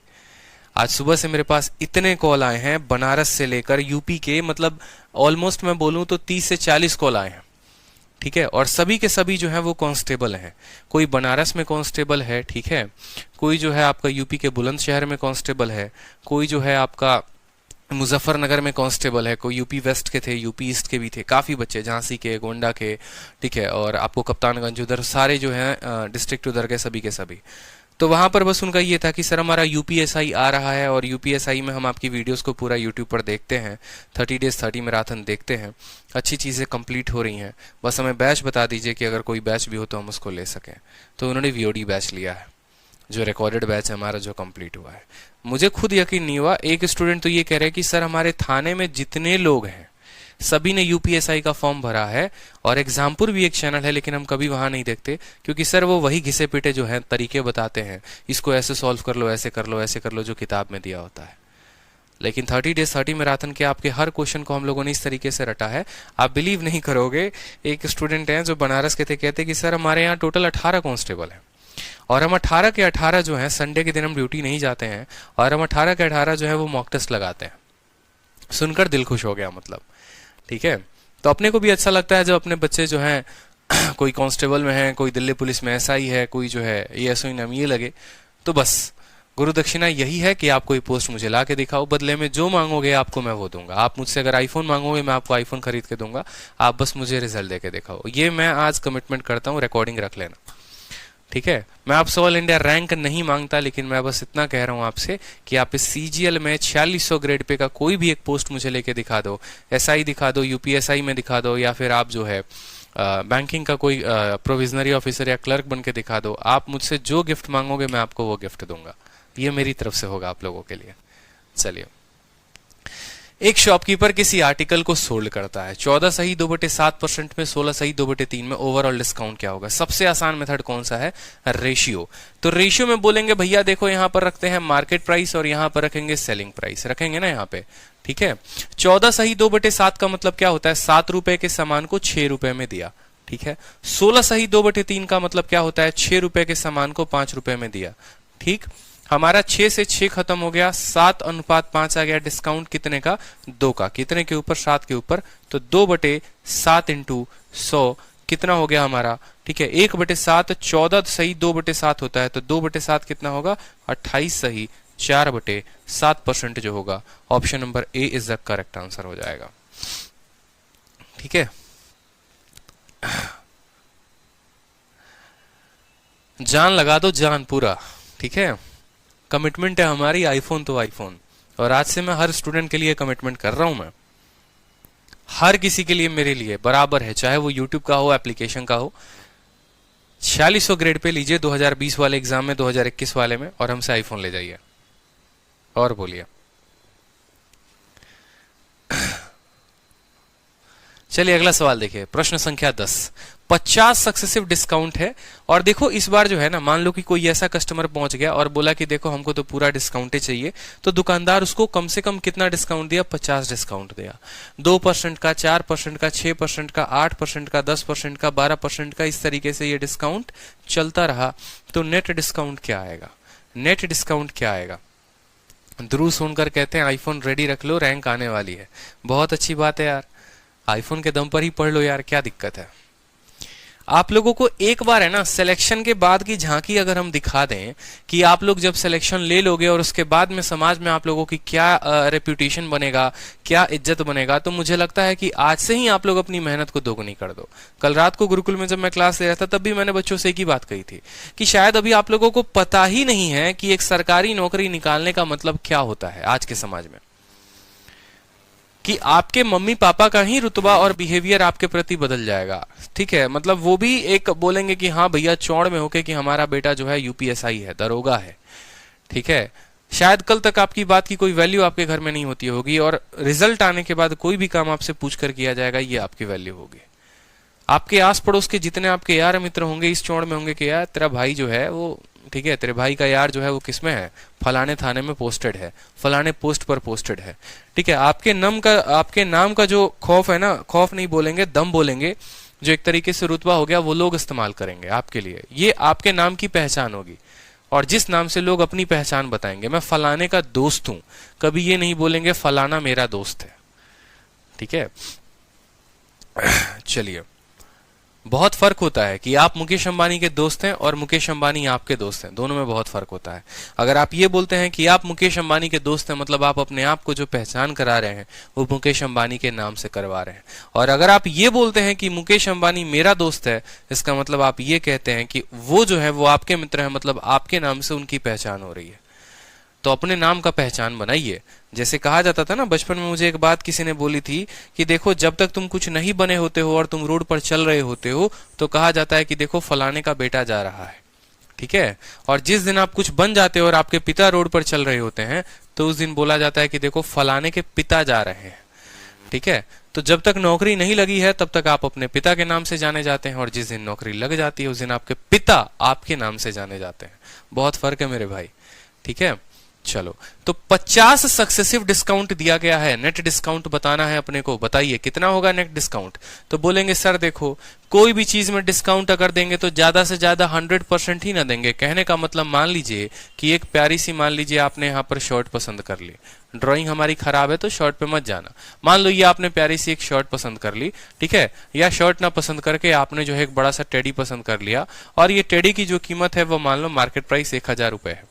आज सुबह से मेरे पास इतने कॉल आए हैं, बनारस से लेकर यूपी के, मतलब ऑलमोस्ट मैं बोलूं तो 30 से 40 कॉल आए हैं, ठीक है। और सभी के सभी जो है वो कांस्टेबल हैं। कोई बनारस में कांस्टेबल है, ठीक है, कोई जो है आपका यूपी के बुलंदशहर में कांस्टेबल है, कोई जो है आपका मुजफ्फरनगर में कांस्टेबल है, कोई यूपी वेस्ट के थे, यूपी ईस्ट के भी थे, काफी बच्चे, झांसी के, गोंडा के, ठीक है, और आपको कप्तानगंज, उधर सारे जो है डिस्ट्रिक्ट उधर के सभी के सभी। तो वहां पर बस उनका ये था कि सर हमारा यूपीएसआई आ रहा है और यूपीएसआई में हम आपकी वीडियोस को पूरा यूट्यूब पर देखते हैं, 30 डेज 30 मैराथन देखते हैं, अच्छी चीजें कंप्लीट हो रही हैं, बस हमें बैच बता दीजिए कि अगर कोई बैच भी हो तो हम उसको ले सकें। तो उन्होंने वीओडी बैच लिया है, जो रिकॉर्डेड बैच है हमारा, जो कंप्लीट हुआ है। मुझे खुद यकीन नहीं हुआ। एक स्टूडेंट तो ये कह रहे हैं कि सर हमारे थाने में जितने लोग हैं सभी ने यूपीएसआई का फॉर्म भरा है, और एग्जामपुर भी एक चैनल है लेकिन हम कभी वहां नहीं देखते, क्योंकि सर वो वही घिसे पिटे जो है तरीके बताते हैं, इसको ऐसे सॉल्व कर लो, ऐसे कर लो, ऐसे कर लो, जो किताब में दिया होता है। लेकिन 30 डेज 30 मैराथन के आपके हर क्वेश्चन को हम लोगों ने इस तरीके से रटा है, आप बिलीव नहीं करोगे। एक स्टूडेंट हैं जो बनारस के थे, कहते कि सर हमारे यहाँ टोटल 18 कांस्टेबल हैं और हम 18 के 18 जो है संडे के दिन हम ड्यूटी नहीं जाते हैं, और हम 18 के 18 जो है वो मॉक टेस्ट लगाते हैं। सुनकर दिल खुश हो गया, मतलब, ठीक है। तो अपने को भी अच्छा लगता है जब अपने बच्चे जो हैं कोई कांस्टेबल में है, कोई दिल्ली पुलिस में एसआई है, कोई जो है एएसआई नाम ये लगे। तो बस गुरु दक्षिणा यही है कि आप कोई पोस्ट मुझे ला के दिखाओ, बदले में जो मांगोगे आपको मैं वो दूंगा। आप मुझसे अगर आईफोन मांगोगे मैं आपको आईफोन खरीद के दूंगा, आप बस मुझे रिजल्ट दे के दिखाओ। ये मैं आज कमिटमेंट करता हूँ, रिकॉर्डिंग रख लेना, ठीक है। मैं आपसे ऑल इंडिया रैंक नहीं मांगता, लेकिन मैं बस इतना कह रहा हूं आपसे कि आप इस सीजीएल में 4600 ग्रेड पे का कोई भी एक पोस्ट मुझे लेके दिखा दो, एसआई दिखा दो, यूपीएसआई में दिखा दो, या फिर आप जो है बैंकिंग का कोई प्रोविजनरी ऑफिसर या क्लर्क बन के दिखा दो। आप मुझसे जो गिफ्ट मांगोगे मैं आपको वो गिफ्ट दूंगा। ये मेरी तरफ से होगा आप लोगों के लिए। चलिए, एक शॉपकीपर किसी आर्टिकल को सोल्ड करता है, 14 सही 2/7% में, 16 सही 2/3 में, ओवरऑल डिस्काउंट क्या होगा? सबसे आसान मेथड कौन सा है? रेशियो। तो रेशियो में बोलेंगे भैया देखो यहां पर रखते हैं मार्केट प्राइस और यहां पर रखेंगे सेलिंग प्राइस, रखेंगे ना यहां पे, ठीक है। 14 सही 2/7 का मतलब क्या होता है? 7 रुपए के सामान को 6 रुपए में दिया, ठीक है। 16 सही 2/3 का मतलब क्या होता है? 6 रुपए के सामान को 5 रुपए में दिया, ठीक। हमारा 6 से 6 खत्म हो गया, 7:5 आ गया। डिस्काउंट कितने का? 2 का। कितने के ऊपर? 7 के ऊपर। तो 2/7 इंटू 100 कितना हो गया हमारा? ठीक है, 1/7 14 सही 2/7 होता है, तो 2/7 कितना होगा? 28 सही 4/7% जो होगा। Option number A is the correct answer हो जाएगा, ठीक है। जान लगा दो, जान पूरा, ठीक है। कमिटमेंट है हमारी, आईफोन तो आईफोन, और आज से मैं हर स्टूडेंट के लिए कमिटमेंट कर रहा हूं। मैं हर किसी के लिए मेरे लिए बराबर है, चाहे वो यूट्यूब का हो, एप्लीकेशन का हो। 4600 ग्रेड पे लीजिए 2020 वाले एग्जाम में, 2021 वाले में, और हमसे आईफोन ले जाइए। और बोलिए। चलिए अगला सवाल देखिए, प्रश्न संख्या 10। 50 सक्सेसिव डिस्काउंट है, और देखो इस बार जो है ना, मान लो कि कोई ऐसा कस्टमर पहुंच गया और बोला कि देखो हमको तो पूरा डिस्काउंट ही चाहिए, तो दुकानदार उसको कम से कम कितना डिस्काउंट दिया? 50 डिस्काउंट दिया। 2% का, 4% का, 6% का, 8% का, 10% का, 12% का, इस तरीके से ये डिस्काउंट चलता रहा। तो नेट डिस्काउंट क्या आएगा? नेट डिस्काउंट क्या आएगा? ध्रुव सोनकर कहते हैं आईफोन रेडी रख लो, रैंक आने वाली है। बहुत अच्छी बात है यार, आईफोन के दम पर ही पढ़ लो यार, क्या दिक्कत है। आप लोगों को एक बार है ना सिलेक्शन के बाद की झांकी अगर हम दिखा दें कि आप लोग जब सिलेक्शन ले लोगे और उसके बाद में समाज में आप लोगों की क्या रेप्यूटेशन बनेगा, क्या इज्जत बनेगा, तो मुझे लगता है कि आज से ही आप लोग अपनी मेहनत को दोगुनी कर दो। कल रात को गुरुकुल में जब मैं क्लास ले रहा था तब भी मैंने बच्चों से एक ही बात कही थी कि शायद अभी आप लोगों को पता ही नहीं है कि एक सरकारी नौकरी निकालने का मतलब क्या होता है आज के समाज में। कि आपके मम्मी पापा का ही रुतबा और बिहेवियर आपके प्रति बदल जाएगा। ठीक है, मतलब वो भी एक बोलेंगे कि हाँ भैया चौड़ में होके कि हमारा बेटा जो है यूपीएसआई है, दरोगा है। ठीक है, शायद कल तक आपकी बात की कोई वैल्यू आपके घर में नहीं होती होगी, और रिजल्ट आने के बाद कोई भी काम आपसे पूछ कर किया जाएगा, ये आपकी वैल्यू होगी। आपके आस पड़ोस के जितने आपके यार मित्र होंगे इस चौड़ में होंगे कि यार तेरा भाई जो है वो, ठीक है, तेरे भाई का यार जो है वो किसमें है, फलाने थाने में पोस्टेड है, फलाने पोस्ट पर पोस्टेड है। ठीक है, आपके नाम का जो खौफ है ना, खौफ नहीं बोलेंगे, दम बोलेंगे, जो एक तरीके से रुतबा हो गया, वो लोग इस्तेमाल करेंगे आपके लिए। ये आपके नाम की पहचान होगी, और जिस नाम से लोग अपनी पहचान बताएंगे, मैं फलाने का दोस्त हूं, कभी ये नहीं बोलेंगे फलाना मेरा दोस्त है। ठीक है, चलिए, बहुत फर्क होता है कि आप मुकेश अंबानी के दोस्त हैं और मुकेश अंबानी आपके दोस्त हैं, दोनों में बहुत फर्क होता है। अगर आप ये बोलते हैं कि आप मुकेश अंबानी के दोस्त हैं, मतलब आप अपने आप को जो पहचान करा रहे हैं वो मुकेश अंबानी के नाम से करवा रहे हैं। और अगर आप ये बोलते हैं कि मुकेश अंबानी मेरा दोस्त है, इसका मतलब आप ये कहते हैं कि वो जो है वो आपके मित्र है, मतलब आपके नाम से उनकी पहचान हो रही है। तो अपने नाम का पहचान बनाइए। जैसे कहा जाता था ना, बचपन में मुझे एक बात किसी ने बोली थी कि देखो जब तक तुम कुछ नहीं बने होते हो और तुम रोड पर चल रहे होते हो तो कहा जाता है कि देखो फलाने का बेटा जा रहा है। ठीक है, और जिस दिन आप कुछ बन जाते हो और आपके पिता रोड पर चल रहे होते हैं तो उस दिन बोला जाता है कि देखो फलाने के पिता जा रहे हैं। ठीक है, तो जब तक नौकरी नहीं लगी है तब तक आप अपने पिता के नाम से जाने जाते हैं, और जिस दिन नौकरी लग जाती है उस दिन आपके पिता आपके नाम से जाने जाते हैं। बहुत फर्क है मेरे भाई। ठीक है, चलो, तो 50 सक्सेसिव डिस्काउंट दिया गया है, नेट डिस्काउंट बताना है अपने को। बताइए कितना होगा नेट डिस्काउंट। तो बोलेंगे सर देखो, कोई भी चीज में डिस्काउंट अगर देंगे तो ज्यादा से ज्यादा 100% ही ना देंगे। कहने का मतलब मान लीजिए कि एक प्यारी सी, मान लीजिए आपने यहाँ पर शर्ट पसंद कर ली, ड्राइंग हमारी खराब है तो शर्ट पे मत जाना। मान लो ये आपने प्यारी सी एक शर्ट पसंद कर ली, ठीक है, या शर्ट ना पसंद करके आपने जो है एक बड़ा सा टेडी पसंद कर लिया, और ये टेडी की जो कीमत है वो मान लो मार्केट प्राइस 1000 रुपए है।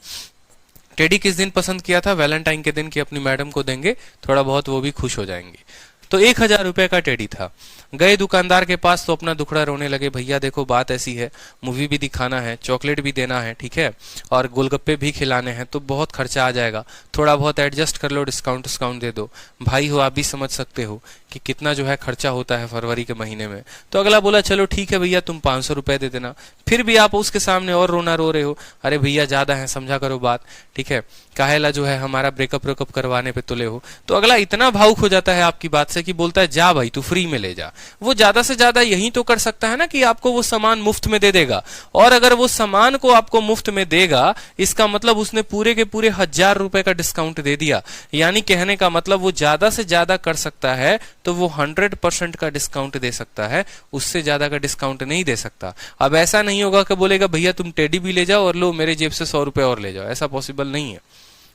टेडी किस दिन पसंद किया था, वैलेंटाइन के दिन, की अपनी मैडम को देंगे, थोड़ा बहुत वो भी खुश हो जाएंगी। तो 1000 रुपए का टेडी था। गए दुकानदार के पास तो अपना दुखड़ा रोने लगे, भैया देखो बात ऐसी है, मूवी भी दिखाना है, चॉकलेट भी देना है, ठीक है, और गोलगप्पे भी खिलाने हैं, तो बहुत खर्चा आ जाएगा, थोड़ा बहुत एडजस्ट कर लो, डिस्काउंट दे दो। भाई हो, आप भी समझ सकते हो कि कितना जो है खर्चा होता है फरवरी के महीने में। तो अगला बोला चलो ठीक है भैया तुम 500 रुपए दे देना। फिर भी आप उसके सामने और रोना रो रहे हो, अरे भैया ज्यादा है, समझा करो बात, ठीक है, काहेला जो है हमारा ब्रेकअप करवाने पे तुले हो। तो अगला इतना भावुक हो जाता है आपकी बात से कि बोलता है जा भाई तू फ्री में ले जा। वो ज्यादा से ज्यादा यही तो कर सकता है ना कि आपको वो सामान मुफ्त में दे देगा, और अगर वो सामान को आपको मुफ्त में देगा इसका मतलब उसने पूरे के पूरे 1000 रुपए का डिस्काउंट दे दिया। यानी कहने का मतलब वो ज्यादा से ज्यादा कर सकता है तो वो 100% का डिस्काउंट दे सकता है, उससे ज्यादा का डिस्काउंट नहीं दे सकता। अब ऐसा नहीं होगा कि बोलेगा भैया तुम टेडी भी ले जाओ और लो मेरे जेब से 100 रुपए और ले जाओ, ऐसा पॉसिबल नहीं है।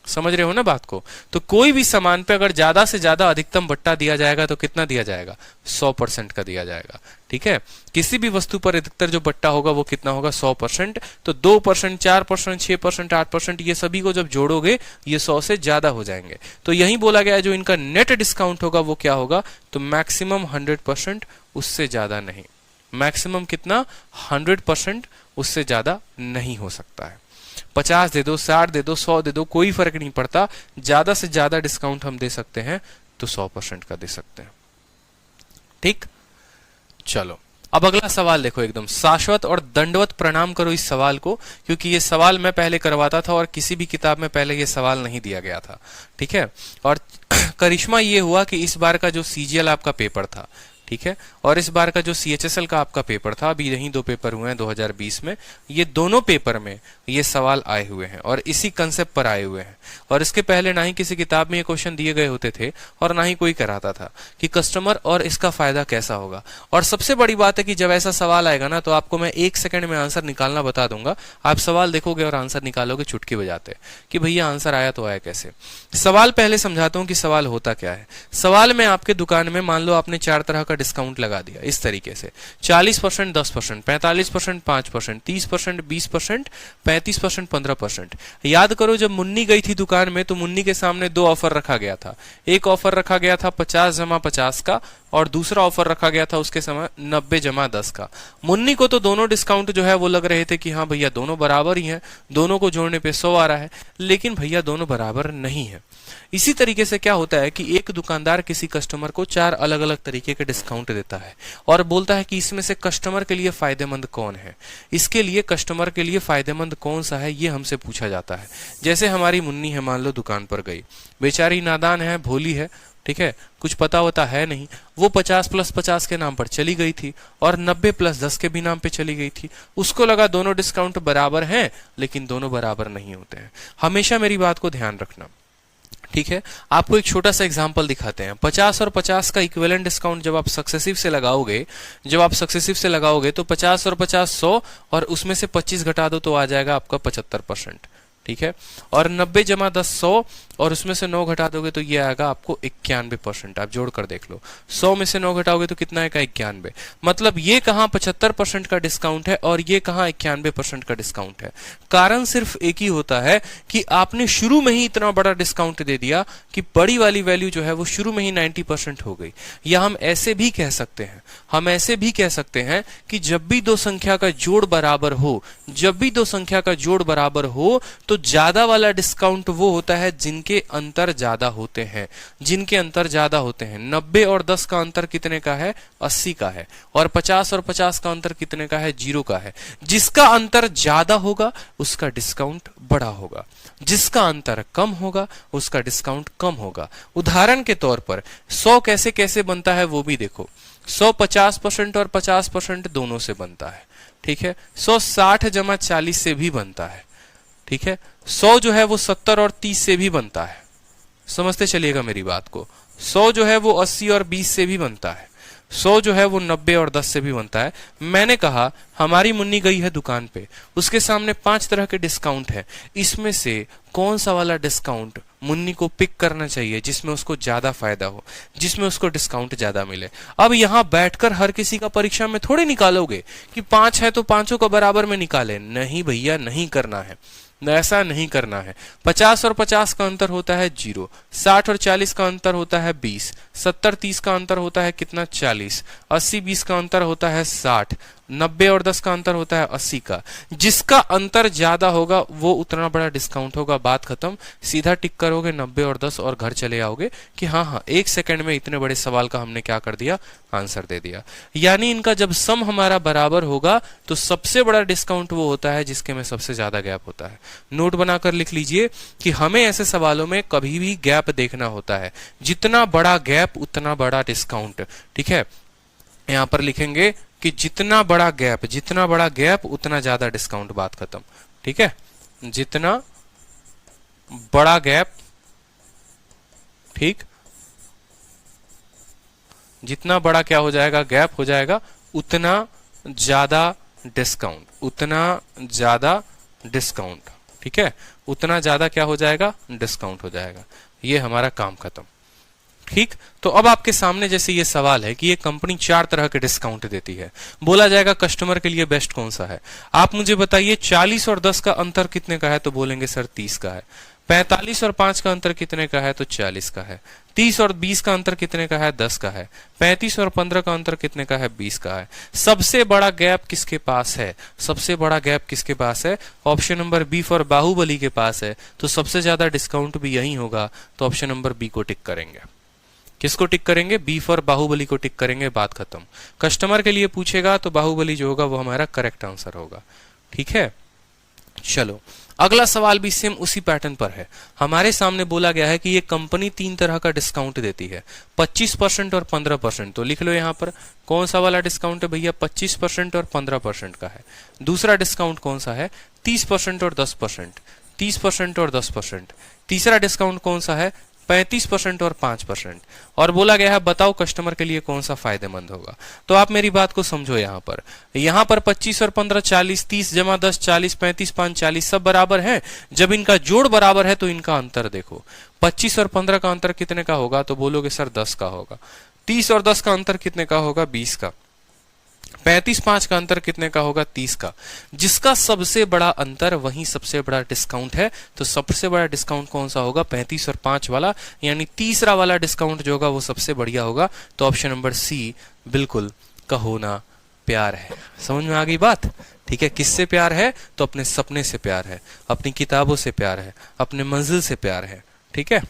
समझ रहे हो ना बात को। तो कोई भी सामान पे अगर ज्यादा से ज्यादा अधिकतम बट्टा दिया जाएगा तो कितना दिया जाएगा, 100% का दिया जाएगा। ठीक है, किसी भी वस्तु पर अधिकतर जो बट्टा होगा वो कितना होगा, 100%। तो 2%, 4%, 6%, 8%, ये सभी को जब जोड़ोगे ये 100 से ज्यादा हो जाएंगे। तो यही बोला गया जो इनका नेट डिस्काउंट होगा वो क्या होगा, तो मैक्सिमम 100%, उससे ज्यादा नहीं। मैक्सिमम कितना, 100%, उससे ज्यादा नहीं हो सकता है। 50 दे दो, 60 दे दो, 100 दे दो, कोई फर्क नहीं पड़ता। ज्यादा से ज्यादा डिस्काउंट हम दे सकते हैं तो 100% का दे सकते हैं। ठीक, चलो अब अगला सवाल देखो, एकदम शाश्वत और दंडवत प्रणाम करो इस सवाल को, क्योंकि ये सवाल मैं पहले करवाता था और किसी भी किताब में पहले ये सवाल नहीं दिया गया था। ठीक है, और करिश्मा ये हुआ कि इस बार का जो सीजीएल आपका पेपर था, ठीक है, और इस बार का जो सीएचएसएल का आपका पेपर था, अभी यही 2 पेपर हुए हैं 2020 में, ये दोनों पेपर में ये सवाल आए हुए हैं और इसी कंसेप्ट पर आए हुए हैं। और इसके पहले ना ही किसी किताब में ये क्वेश्चन दिए गए होते थे और ना ही कोई कराता था कि कस्टमर और इसका फायदा कैसा होगा। और सबसे बड़ी बात है कि जब ऐसा सवाल आएगा ना तो आपको मैं 1 सेकंड में आंसर निकालना बता दूंगा, आप सवाल देखोगे और आंसर निकालोगे चुटकी बजाते कि भैया आंसर आया तो आया कैसे। सवाल पहले समझाता हूं कि सवाल होता क्या है। सवाल में आपके दुकान में मान लो आपने 4 तरह का डिस्काउंट लगा दिया इस तरीके से, 40%, 10%, 45%, 5%, 30%, 20%, 35%, 15%। याद करो जब मुन्नी गई थी दुकान में तो मुन्नी के सामने 2 ऑफर रखा गया था। एक ऑफर रखा गया था 50 जमा 50 का, और दूसरा ऑफर रखा गया था उसके समय 90 जमा 10 का। मुन्नी को तो दोनों डिस्काउंट जो है वो लग रहे थे कि हाँ भैया दोनों बराबर ही हैं, दोनों को जोड़ने पे 100 आ रहा है, लेकिन भैया दोनों बराबर नहीं है। इसी तरीके से क्या होता है कि एक दुकानदार किसी कस्टमर को 4 अलग अलग तरीके के डिस्काउंट देता है और बोलता है कि इसमें से कस्टमर के लिए फायदेमंद कौन है, इसके लिए कस्टमर के लिए फायदेमंद कौन सा है, ये हमसे पूछा जाता है। जैसे हमारी मुन्नी है, मान लो दुकान पर गई, बेचारी नादान है, भोली है, ठीक है, कुछ पता होता है नहीं, वो 50 + 50 के नाम पर चली गई थी और 90 + 10 के भी नाम पे चली गई थी। उसको लगा दोनों डिस्काउंट बराबर हैं, लेकिन दोनों बराबर नहीं होते हैं। हमेशा मेरी बात को ध्यान रखना, ठीक है। आपको एक छोटा सा एग्जांपल दिखाते हैं। 50 और 50 का इक्विवेलेंट डिस्काउंट जब आप सक्सेसिव से लगाओगे, तो 50 और 50 100 और उसमें से 25 घटा दो तो आ जाएगा आपका 75%, ठीक है। और 90 जमा 10 100 और उसमें से 9 घटा दोगे तो ये आएगा आपको 91%। आप जोड़ कर देख लो, 100 में से 9 घटाओगे तो कितना आएगा 91। मतलब ये कहां 75% का डिस्काउंट है और ये कहां 91% का डिस्काउंट है। कारण सिर्फ एक ही होता है कि आपने शुरू में ही इतना बड़ा डिस्काउंट दे दिया कि बड़ी वाली वैल्यू जो है वो शुरू में ही 90% हो गई। या हम ऐसे भी कह सकते हैं, कि जब भी दो संख्या का जोड़ बराबर हो, तो ज्यादा वाला डिस्काउंट वो होता है जिनके अंतर ज्यादा होते हैं। 90 और 10 का अंतर कितने का है? 80 का है। और 50 और 50 का अंतर कितने का है? 0 का है। जिसका अंतर ज्यादा होगा उसका डिस्काउंट बड़ा होगा, जिसका अंतर कम होगा उसका डिस्काउंट कम होगा। उदाहरण के तौर पर 100 कैसे कैसे बनता है वो भी देखो। 100 50% और 50% दोनों से बनता है, ठीक है। 100 60 जमा 40 से भी बनता है, ठीक है। 100 जो है वो 70 और 30 से भी बनता है, समझते चलिएगा मेरी बात को। 100 जो है वो 80 और 20 से भी बनता है। 100 जो है वो 90 और 10 से भी बनता है। मैंने कहा हमारी मुन्नी गई है दुकान पे, उसके सामने 5 तरह के डिस्काउंट है, इसमें से कौन सा वाला डिस्काउंट मुन्नी को पिक करना चाहिए जिसमें उसको ज्यादा फायदा हो, जिसमें उसको डिस्काउंट ज्यादा मिले। अब यहां बैठकर हर किसी का परीक्षा में थोड़े निकालोगे कि 5 है तो पांचों का बराबर में निकाले। नहीं भैया, नहीं करना है, ऐसा नहीं करना है। 50 और 50 का अंतर होता है 0, 60 और 40 का अंतर होता है 20, 70 30 का अंतर होता है कितना? 40, 80 20 का अंतर होता है 60, 90 और 10 का अंतर होता है 80 का। जिसका अंतर ज्यादा होगा वो उतना बड़ा डिस्काउंट होगा। बात खत्म। सीधा टिक करोगे 90 और 10 और घर चले आओगे कि हाँ 1 सेकंड में इतने बड़े सवाल का हमने क्या कर दिया? आंसर दे दिया। यानी इनका जब सम हमारा बराबर होगा तो सबसे बड़ा डिस्काउंट वो होता है जिसके में सबसे ज्यादा गैप होता है। नोट बनाकर लिख लीजिए कि हमें ऐसे सवालों में कभी भी गैप देखना होता है। जितना बड़ा गैप उतना बड़ा डिस्काउंट, ठीक है। यहां पर लिखेंगे कि जितना बड़ा गैप उतना ज्यादा डिस्काउंट। बात खत्म, ठीक है। जितना बड़ा गैप, ठीक, जितना बड़ा क्या हो जाएगा? गैप हो जाएगा, उतना ज्यादा डिस्काउंट, ठीक है। उतना ज्यादा क्या हो जाएगा? डिस्काउंट हो जाएगा। ये हमारा काम खत्म, ठीक। तो अब आपके सामने जैसे ये सवाल है कि ये कंपनी 4 तरह के डिस्काउंट देती है, बोला जाएगा कस्टमर के लिए बेस्ट कौन सा है। आप मुझे बताइए 40 और 10 का अंतर कितने का है? तो बोलेंगे सर 30 का है। 45 और 5 का अंतर कितने का है? तो 40 का है। 30 और 20 का अंतर कितने का है? 10 का है। 35 और 15 का अंतर कितने का है? 20 का है। सबसे बड़ा गैप किसके पास है? Option number B for Bahubali के पास है। तो सबसे ज्यादा डिस्काउंट भी यही होगा, तो ऑप्शन नंबर बी को टिक करेंगे। किसको टिक करेंगे? बी फॉर बाहुबली को टिक करेंगे। बात खत्म। कस्टमर के लिए पूछेगा तो बाहुबली जो होगा वो हमारा करेक्ट आंसर होगा, ठीक है। चलो अगला सवाल भी सेम उसी पैटर्न पर है। हमारे सामने बोला गया है कि ये कंपनी 3 तरह का डिस्काउंट देती है, 25% और 15%। तो लिख लो यहां पर कौन सा वाला डिस्काउंट है भैया? 25% और 15% का है। दूसरा डिस्काउंट कौन सा है? 30% और 10%, 30% और 10%। तीसरा डिस्काउंट कौन सा है? 35% और 5%। और बोला गया है बताओ कस्टमर के लिए कौन सा फायदेमंद होगा। तो आप मेरी बात को समझो। यहां पर 25 और 15 40, 30 जमा 10 40, 35 5 40 सब बराबर हैं। जब इनका जोड़ बराबर है तो इनका अंतर देखो। 25 और 15 का अंतर कितने का होगा? तो बोलोगे सर 10 का होगा। 30 और 10 का अंतर कितने का होगा? 20 का। 35 का अंतर कितने का होगा? 30 का। जिसका सबसे बड़ा अंतर वही सबसे बड़ा डिस्काउंट है। तो सबसे बड़ा डिस्काउंट कौन सा होगा? 35 और 5 वाला, यानी तीसरा वाला डिस्काउंट जो होगा वो सबसे बढ़िया होगा। तो ऑप्शन नंबर सी बिल्कुल का होना प्यार है। समझ में आ गई बात? ठीक है, किससे प्यार है? तो अपने सपने से प्यार है, अपनी किताबों से प्यार है, अपने मंजिल से प्यार है। ठीक है,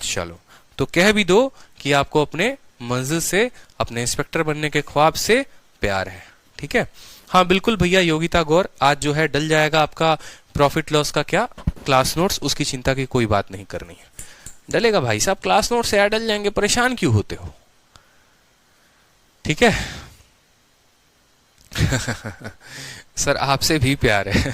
चलो तो कह भी दो कि आपको अपने मंजिल से, अपने इंस्पेक्टर बनने के ख्वाब से प्यार है। ठीक है, हाँ बिल्कुल भैया योगिता गौर, आज जो है डल जाएगा आपका प्रॉफिट लॉस का क्या क्लास नोट्स, उसकी चिंता की कोई बात नहीं करनी है। डलेगा भाई साहब, क्लास नोट्स यार डल जाएंगे, परेशान क्यों होते हो? ठीक है सर आपसे भी प्यार है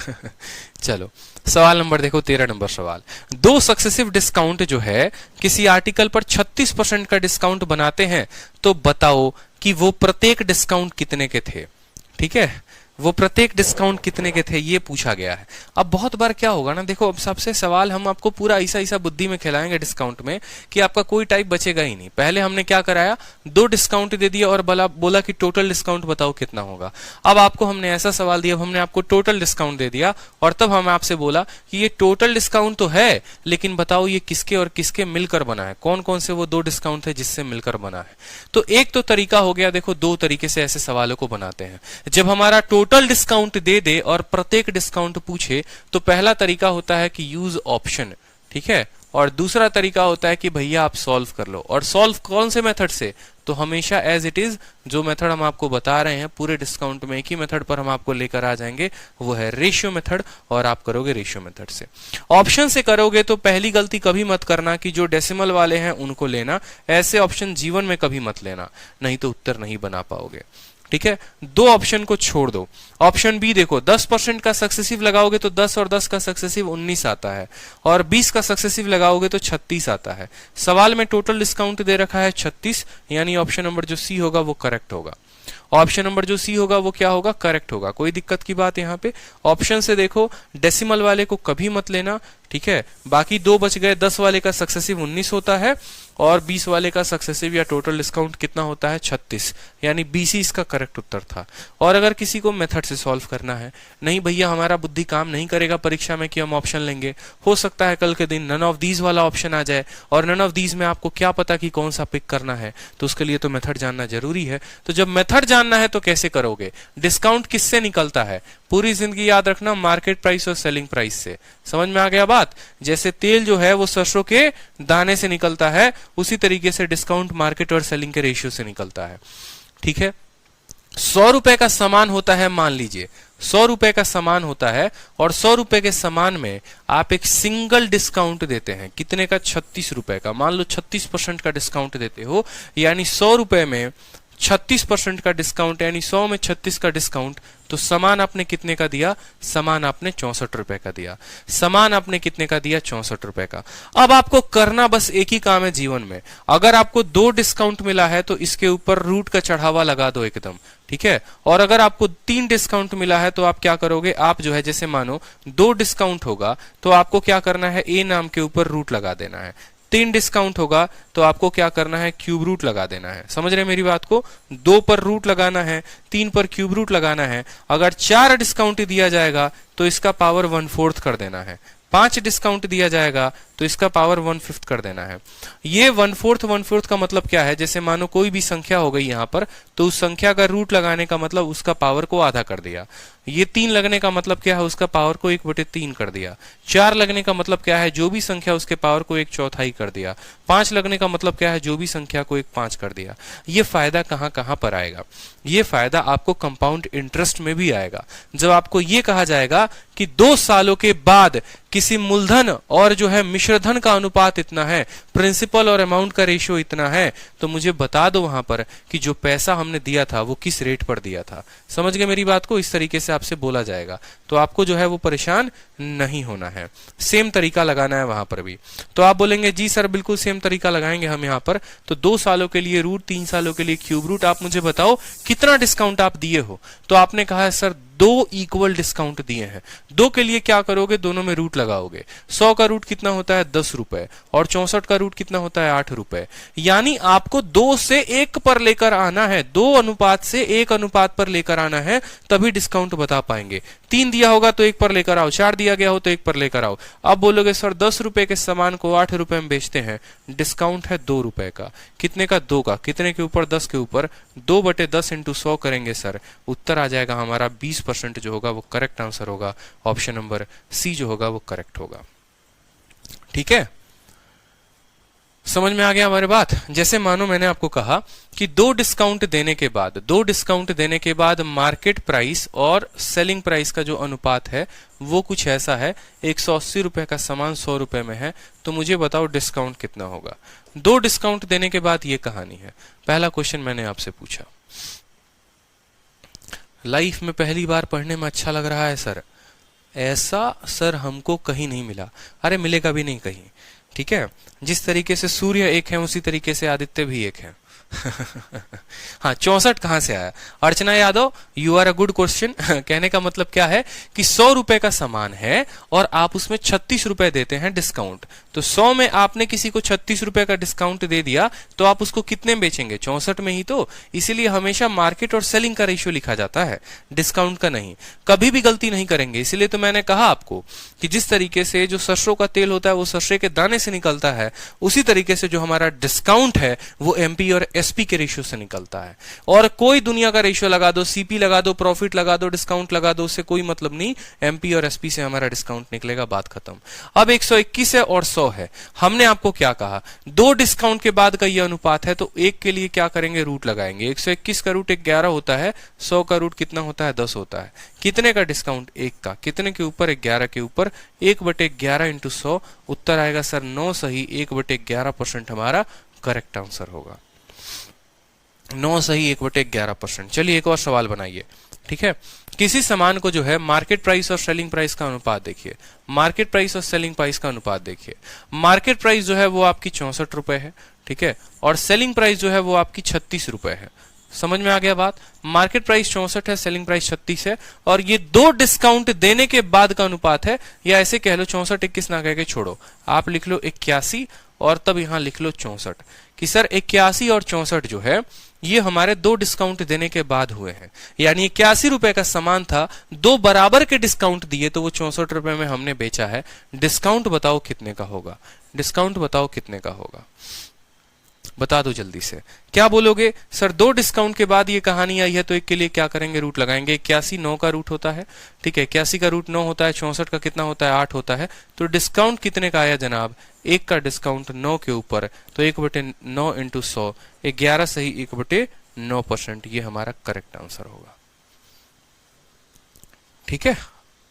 चलो सवाल नंबर देखो, 13 नंबर सवाल। दो सक्सेसिव डिस्काउंट जो है किसी आर्टिकल पर 36% का डिस्काउंट बनाते हैं, तो बताओ कि वो प्रत्येक डिस्काउंट कितने के थे। ठीक है, वो प्रत्येक डिस्काउंट कितने के थे ये पूछा गया है। अब बहुत बार क्या होगा ना, देखो अब सबसे सवाल हम आपको पूरा ऐसा ऐसा बुद्धि में खिलाएंगे डिस्काउंट में कि आपका कोई टाइप बचेगा ही नहीं। पहले हमने क्या कराया, 2 डिस्काउंट दे दिया और बोला कि टोटल डिस्काउंट बताओ कितना होगा। अब आपको हमने ऐसा सवाल दिया, हमने आपको टोटल डिस्काउंट दे दिया और तब हम आपसे बोला कि ये टोटल डिस्काउंट तो है, लेकिन बताओ ये किसके और किसके मिलकर बना है, कौन कौन से वो 2 डिस्काउंट है जिससे मिलकर बना है। तो एक तो तरीका हो गया, देखो 2 तरीके से ऐसे सवालों को बनाते हैं। जब हमारा टोटल डिस्काउंट दे दे और प्रत्येक डिस्काउंट पूछे, तो पहला तरीका होता है कि यूज ऑप्शन। ठीक है, और दूसरा तरीका होता है कि भैया आप सॉल्व कर लो। और सॉल्व कौन से मेथड से? तो हमेशा एज इट इज जो मेथड हम आपको बता रहे हैं पूरे डिस्काउंट में, एक ही मेथड पर हम आपको लेकर आ जाएंगे, वो है रेशियो मेथड, और आप करोगे रेशियो मेथड से। ऑप्शन से करोगे तो पहली गलती कभी मत करना कि जो डेसिमल वाले हैं उनको लेना, ऐसे ऑप्शन जीवन में कभी मत लेना, नहीं तो उत्तर नहीं बना पाओगे। ठीक है, 2 ऑप्शन को छोड़ दो। ऑप्शन बी देखो, 10% का सक्सेसिव लगाओगे तो 10 और 10 का सक्सेसिव 19 आता है, और 20 का सक्सेसिव लगाओगे तो 36 आता है। सवाल में टोटल डिस्काउंट दे रखा है 36, यानी ऑप्शन नंबर जो सी होगा वो करेक्ट होगा। ऑप्शन नंबर जो सी होगा वो क्या होगा? करेक्ट होगा। कोई दिक्कत की बात यहाँ पे? ऑप्शन से देखो, डेसिमल वाले को कभी मत लेना। ठीक है, बाकी 2 बच गए। 10 वाले का सक्सेसिव 19 होता है और 20 वाले का सक्सेसिव या टोटल डिस्काउंट कितना होता है? 36, यानी BC इसका करेक्ट उत्तर था। और अगर किसी को मेथड से सॉल्व करना है, नहीं भैया हमारा बुद्धि काम नहीं करेगा परीक्षा में कि हम ऑप्शन लेंगे, हो सकता है कल के दिन नन ऑफ दीज वाला ऑप्शन आ जाए, और नन ऑफ दीज में आपको क्या पता कि कौन सा पिक करना है, तो उसके लिए तो मेथड जानना जरूरी है। तो जब मेथड जानना है तो कैसे करोगे? डिस्काउंट किससे निकलता है? पूरी जिंदगी याद रखना, मार्केट प्राइस और सेलिंग प्राइस से। समझ में आ गया बात? जैसे तेल जो है वो सरसों के दाने से निकलता है, उसी तरीके से डिस्काउंट मार्केट और सेलिंग के रेशियो से निकलता है। ठीक है, 100 रुपए का सामान होता है, मान लीजिए 100 रुपए का सामान होता है, और 100 रुपए के सामान में आप एक सिंगल डिस्काउंट देते हैं। कितने का? 36 रुपए का। मान लो 36% का डिस्काउंट देते हो, यानी 100 रुपए में 36% का डिस्काउंट, यानी 100 में 36 का डिस्काउंट, तो सामान आपने कितने का दिया? सामान आपने 64 रुपए का दिया। सामान आपने कितने का दिया? 64 रुपए का। अब आपको करना बस एक ही काम है जीवन में, अगर आपको 2 डिस्काउंट मिला है तो इसके ऊपर रूट का चढ़ावा लगा दो एकदम। ठीक है, और अगर आपको 3 डिस्काउंट मिला है तो आप क्या करोगे? आप जो है, जैसे मानो 2 डिस्काउंट होगा तो आपको क्या करना है? ए नाम के ऊपर रूट लगा देना है। 3 डिस्काउंट होगा तो आपको क्या करना है? क्यूब रूट लगा देना है। समझ रहे मेरी बात को? 2 पर रूट लगाना है, 3 पर क्यूब रूट लगाना है। अगर 4 डिस्काउंट दिया जाएगा तो इसका पावर 1/4 कर देना है। 5 डिस्काउंट दिया जाएगा तो इसका पावर 1/5 कर देना है। ये 1/4 का मतलब क्या है? जैसे मानो कोई भी संख्या हो गई यहाँ पर, तो उस संख्या का रूट लगाने का मतलब उसका पावर को आधा कर दिया। ये 3 लगने का मतलब क्या है? उसका पावर को 1/3 कर दिया। 4 लगने का मतलब क्या है? जो भी संख्या उसके पावर को 1/4 कर दिया। 5 लगने का मतलब क्या है? जो भी संख्या को 1/5 कर दिया। ये फायदा कहाँ कहाँ पर आएगा? ये फायदा आपको कंपाउंड इंटरेस्ट में भी आएगा। जब आपको ये कहा जाएगा कि 2 सालों के बाद किसी मूलधन और जो है मिश्रधन का अनुपात इतना है, प्रिंसिपल और अमाउंट का रेशियो इतना है, तो मुझे बता दो वहां पर कि जो पैसा हमने दिया था वो किस रेट पर दिया था। समझ गए मेरी बात को? इस तरीके से आपसे बोला जाएगा, तो आपको जो है वो परेशान नहीं होना है। सेम तरीका लगाना है वहां पर भी। तो आप बोलेंगे जी सर बिल्कुल सेम तरीका लगाएंगे हम यहाँ पर। तो 2 सालों के लिए रूट, 3 सालों के लिए क्यूब रूट। आप मुझे बताओ कितना डिस्काउंट आप दिए हो? तो आपने कहा है सर दो इक्वल डिस्काउंट दिए हैं। दो के लिए क्या करोगे, दोनों में रूट लगाओगे। 100 का रूट कितना होता है 10 रुपए और 64 का रूट कितना होता है 8 रुपए। यानी आपको 2 से 1 पर लेकर आना है, 2 अनुपात से 1 अनुपात पर लेकर आना है, तभी डिस्काउंट बता पाएंगे। 3 दिया होगा तो 1 पर लेकर आओ, 4 दिया गया हो तो 1 पर लेकर आओ। अब बोलोगे सर 10 रुपए के सामान को 8 रुपए में बेचते हैं, डिस्काउंट है 2 रुपए का। कितने का, 2 का। कितने के ऊपर, 10 के ऊपर। 2/10 इंटू 100 करेंगे सर, उत्तर आ जाएगा हमारा 20% जो होगा वो करेक्ट आंसर होगा। ऑप्शन नंबर सी जो होगा वो करेक्ट होगा। ठीक है, समझ में आ गया हमारी बात। जैसे मानो मैंने आपको कहा कि दो डिस्काउंट देने के बाद मार्केट प्राइस और सेलिंग प्राइस का जो अनुपात है वो कुछ ऐसा है, 180 रुपए का सामान 100 रुपए में है, तो मुझे बताओ डिस्काउंट कितना होगा। दो डिस्काउंट देने के बाद ये कहानी है। पहला क्वेश्चन मैंने आपसे पूछा, लाइफ में पहली बार पढ़ने में अच्छा लग रहा है सर, ऐसा सर हमको कहीं नहीं मिला। अरे मिलेगा भी नहीं कहीं। ठीक है, जिस तरीके से सूर्य एक है उसी तरीके से आदित्य भी एक है। हाँ, 64 कहां से आया? Archana Yadav, you are a good question. कहने का मतलब क्या है कि 100 रुपए का सामान है और आप उसमें 36 रुपए देते हैं डिस्काउंट। तो 100 में आपने किसी को 36 रुपए का डिस्काउंट दे दिया तो आप उसको कितने में बेचेंगे? 64 में ही तो। इसीलिए हमेशा मार्केट और सेलिंग का रेशियो लिखा जाता है, डिस्काउंट का नहीं। कभी भी गलती नहीं करेंगे। इसीलिए तो मैंने कहा आपको कि जिस तरीके से जो सरसों का तेल होता है वो सरसों के दाने से निकलता है, उसी तरीके से जो हमारा डिस्काउंट है वो एमपी और एसपी के रेशियो से निकलता है। और कोई दुनिया का रेशियो लगा दो, सीपी लगा दो, प्रॉफिट लगा दो, डिस्काउंट लगा दो, उससे कोई मतलब नहीं। एमपी और एसपी से हमारा डिस्काउंट निकलेगा, बात खत्म। अब 121 है और 100 है। हमने आपको क्या कहा, दो डिस्काउंट के बाद का ये अनुपात है तो एक के लिए क्या करेंगे, रूट लगाएंगे। 121 का रूट 11 होता है, 100 का रूट कितना होता है 10 होता है। कितने का डिस्काउंट? 1 का। कितने के ऊपर? 11 के ऊपर। 1/11 इंटू 100, उत्तर आएगा सर 9 सही। 1/11% हमारा करेक्ट आंसर होगा। 9 सही, 1/11%। चलिए एक और सवाल बनाइए। ठीक है, किसी सामान को जो है मार्केट प्राइस और सेलिंग प्राइस का अनुपात देखिए। मार्केट प्राइस और सेलिंग प्राइस का अनुपात देखिए। मार्केट प्राइस जो है वो आपकी 64 रुपए है, ठीक है, और सेलिंग प्राइस जो है वो आपकी 36 रुपए है। समझ में आ गया बात? मार्केट प्राइस 64 है, सेलिंग प्राइस 36 है, और ये दो डिस्काउंट देने के बाद का अनुपात है। या ऐसे कह लो 64 21 ना कह के छोड़ो, आप लिख लो 81 और तब यहां लिख लो 64 कि सर 81 और 64 जो है ये हमारे दो डिस्काउंट देने के बाद हुए हैं। यानी 81 रुपए का सामान था, दो बराबर के डिस्काउंट दिए तो वो 64 रुपए में हमने बेचा है। डिस्काउंट बताओ कितने का होगा? डिस्काउंट बताओ कितने का होगा, बता दो जल्दी से। क्या बोलोगे? सर दो डिस्काउंट के बाद ये कहानी आई है तो एक के लिए क्या करेंगे, रूट लगाएंगे। 81 9 का रूट होता है, ठीक है, 81 का रूट 9 होता है, 64 का कितना होता है 8 होता है। तो डिस्काउंट कितने का आया जनाब? 1 का डिस्काउंट 9 के ऊपर, तो 1/9 इंटू 100, 11 सही, 1/9%। ये हमारा करेक्ट आंसर होगा। ठीक है,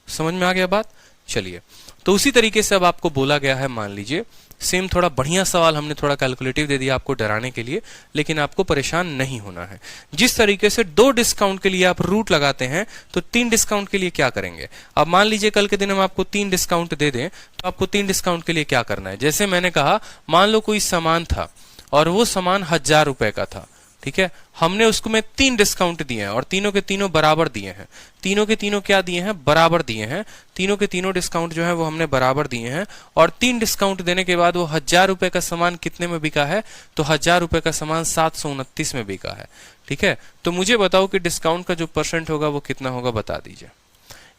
समझ में आ गया बात? चलिए, तो उसी तरीके से अब आपको बोला गया है, मान लीजिए सेम थोड़ा बढ़िया सवाल हमने थोड़ा कैलकुलेटिव दे दिया आपको डराने के लिए, लेकिन आपको परेशान नहीं होना है। जिस तरीके से दो डिस्काउंट के लिए आप रूट लगाते हैं तो 3 डिस्काउंट के लिए क्या करेंगे? अब मान लीजिए कल के दिन हम आपको 3 डिस्काउंट दे दें तो आपको 3 डिस्काउंट के लिए क्या करना है? जैसे मैंने कहा, मान लो कोई सामान था और वो सामान 1000 रुपए का था, ठीक है, हमने उसको में 3 डिस्काउंट दिए हैं और तीनों के तीनों बराबर दिए हैं। तीनों के तीनों क्या दिए हैं? बराबर दिए हैं। तीनों के तीनों डिस्काउंट जो है वो हमने बराबर दिए हैं और 3 डिस्काउंट देने के बाद वो 1000 रुपए का सामान कितने में बिका है? तो 1000 रुपए का सामान 729 में बिका है। ठीक है, तो मुझे बताओ कि डिस्काउंट का जो परसेंट होगा वो कितना होगा, बता दीजिए।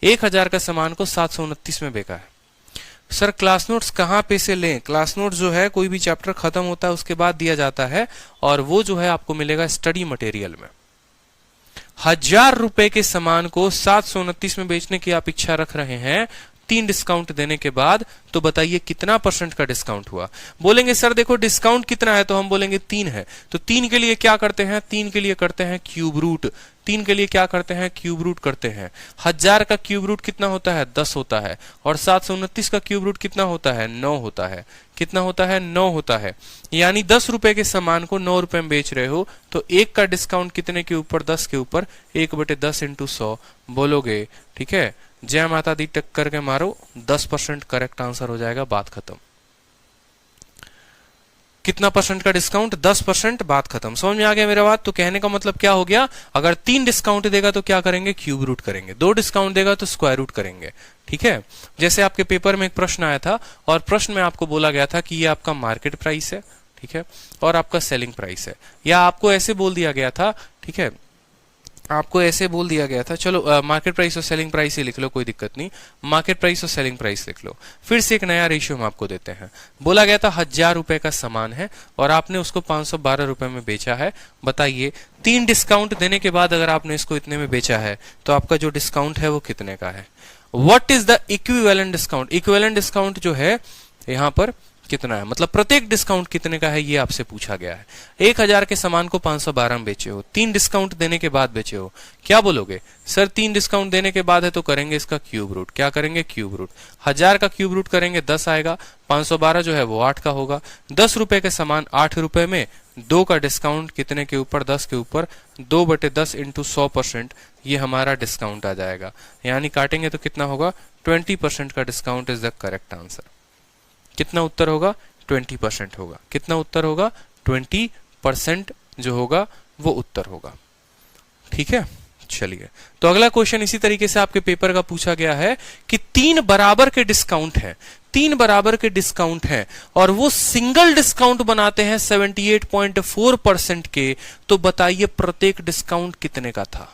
1000 का सामान को 729 में बिका है। सर क्लास नोट्स कहाँ पे से लें? क्लास नोट्स जो है कोई भी चैप्टर खत्म होता है उसके बाद दिया जाता है और वो जो है आपको मिलेगा स्टडी मटेरियल में। 1000 रुपए के सामान को 729 में बेचने की आप इच्छा रख रहे हैं 3 डिस्काउंट देने के बाद, तो बताइए कितना परसेंट का डिस्काउंट हुआ? बोलेंगे सर देखो डिस्काउंट कितना है, तो हम बोलेंगे 3 है। तो 3 के लिए क्या करते हैं? 3 के लिए करते हैं क्यूब रूट। 3 के लिए क्या करते हैं? क्यूब रूट करते हैं। 1000 का क्यूब रूट कितना होता है? 10 होता है। और 729 का क्यूब रूट कितना होता है? 9 होता है। कितना होता है? 9 होता है। यानी 10 रुपए के सामान को 9 रुपए में बेच रहे हो तो 1 का डिस्काउंट कितने के ऊपर? 10 के ऊपर। 1/10 इंटू 100 बोलोगे, ठीक है, जय माता दी टक करके मारो, 10% करेक्ट आंसर हो जाएगा, बात खत्म। कितना परसेंट का डिस्काउंट? 10%। बात खत्म। समझ में आ गया मेरा बात? तो कहने का मतलब क्या हो गया, अगर 3 डिस्काउंट देगा तो क्या करेंगे? क्यूब रूट करेंगे। 2 डिस्काउंट देगा तो स्क्वायर रूट करेंगे। ठीक है, जैसे आपके पेपर में एक प्रश्न आया था और प्रश्न में आपको बोला गया था कि ये आपका मार्केट प्राइस है, ठीक है, और आपका सेलिंग प्राइस है, या आपको ऐसे बोल दिया गया था, ठीक है, आपको ऐसे बोल दिया गया था, चलो मार्केट प्राइस और सेलिंग प्राइस ही लिख लो, कोई दिक्कत नहीं, मार्केट प्राइस और सेलिंग प्राइस लिख लो। फिर से एक नया रेशियो हम आपको देते हैं। बोला गया था 1000 रुपए का सामान है और आपने उसको 512 रुपए में बेचा है। बताइए 3 डिस्काउंट देने के बाद अगर आपने इसको इतने में बेचा है तो आपका जो डिस्काउंट है वो कितने का है? What is the equivalent discount? Equivalent discount जो है यहाँ पर कितना है, मतलब प्रत्येक डिस्काउंट कितने का है, ये आपसे पूछा गया है। 1000 के सामान को 512 में बेचे हो, 3 डिस्काउंट देने के बाद बेचे हो, क्या बोलोगे? सर 3 डिस्काउंट देने के बाद है तो करेंगे इसका क्यूब रूट। क्या करेंगे? Cube root. 1000 का क्यूब रूट करेंगे 10 आएगा, 512 जो है वो 8 का होगा। 10 रुपए के सामान 8 रुपए में 2 का डिस्काउंट कितने के ऊपर? 10 के ऊपर। 2/10 इंटू 100%, ये हमारा डिस्काउंट आ जाएगा। यानी काटेंगे तो कितना होगा? 20% का discount is the correct answer. कितना उत्तर होगा? 20% होगा। कितना उत्तर होगा? 20% जो होगा वो उत्तर होगा। ठीक है, चलिए तो अगला क्वेश्चन इसी तरीके से आपके पेपर का पूछा गया है कि 3 बराबर के डिस्काउंट हैं, 3 बराबर के डिस्काउंट हैं और वो सिंगल डिस्काउंट बनाते हैं 78.4% के, तो बताइए प्रत्येक डिस्काउंट कितने का था?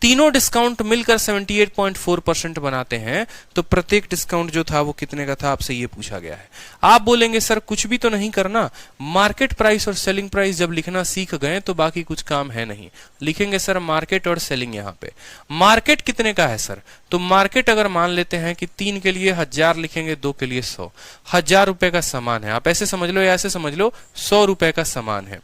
तीनों डिस्काउंट मिलकर 78.4% बनाते हैं तो प्रत्येक डिस्काउंट जो था वो कितने का था, आपसे ये पूछा गया है। आप बोलेंगे सर कुछ भी तो नहीं करना, मार्केट प्राइस और सेलिंग प्राइस जब लिखना सीख गए तो बाकी कुछ काम है नहीं। लिखेंगे सर मार्केट और सेलिंग। यहाँ पे मार्केट कितने का है सर? तो मार्केट अगर मान लेते हैं कि 3 के लिए 1000 लिखेंगे, 2 के लिए 100। 1000 रुपए का सामान है, आप ऐसे समझ लो या ऐसे समझ लो, 100 रुपए का सामान है,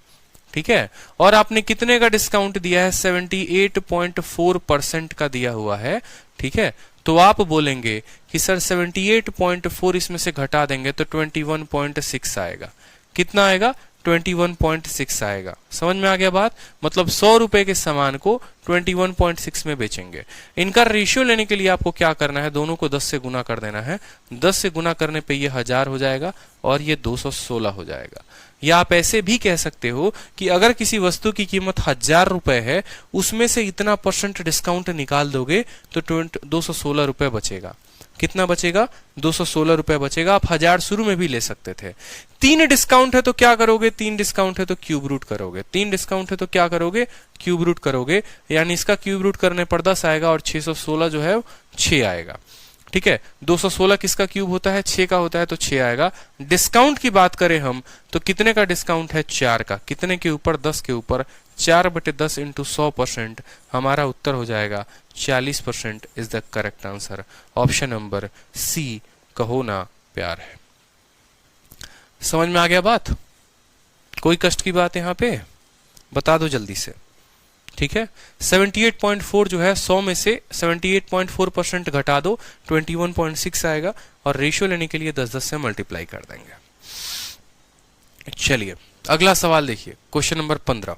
ठीक है, और आपने कितने का डिस्काउंट दिया है? 78.4% का दिया हुआ है। ठीक है, तो आप बोलेंगे कि सर 78.4 इसमें से घटा देंगे तो 21.6 आएगा। कितना आएगा? 21.6 आएगा। समझ में आ गया बात? मतलब 100 रुपए के सामान को 21.6 में बेचेंगे। इनका रेशियो लेने के लिए आपको क्या करना है? दोनों को 10 से गुना कर देना है। 10 से गुना करने पे ये 1000 हो जाएगा और ये 216 हो जाएगा। या आप ऐसे भी कह सकते हो कि अगर किसी वस्तु की कीमत 1000 रुपए है, उसमें से इतना % डिस्काउंट निकाल दोगे तो 216 रुपए बचेगा। कितना बचेगा? 216 रुपए बचेगा। आप 1000 शुरू में भी ले सकते थे। 3 डिस्काउंट है तो क्या करोगे? 3 डिस्काउंट है तो क्यूब रूट करोगे। 3 डिस्काउंट है तो क्या करोगे? क्यूब रूट करोगे। यानी इसका क्यूब रूट करने पर 10 आएगा और 616 जो है 6 आएगा। ठीक है, 216 किसका क्यूब होता है? 6 का होता है, तो 6 आएगा। डिस्काउंट की बात करें हम तो कितने का डिस्काउंट है? 4 का। कितने के ऊपर? 10 के ऊपर। 4/10 इंटू 100%, हमारा उत्तर हो जाएगा 40% is the correct answer. Option number C, कहो ना प्यार है। समझ में आ गया बात? कोई कष्ट की बात यहाँ पे? बता दो जल्दी से। ठीक है, 78.4 जो है 100 में से 78.4% घटा दो, 21.6 आएगा और रेशियो लेने के लिए 10-10 से मल्टीप्लाई कर देंगे। चलिए अगला सवाल देखिए, क्वेश्चन नंबर 15।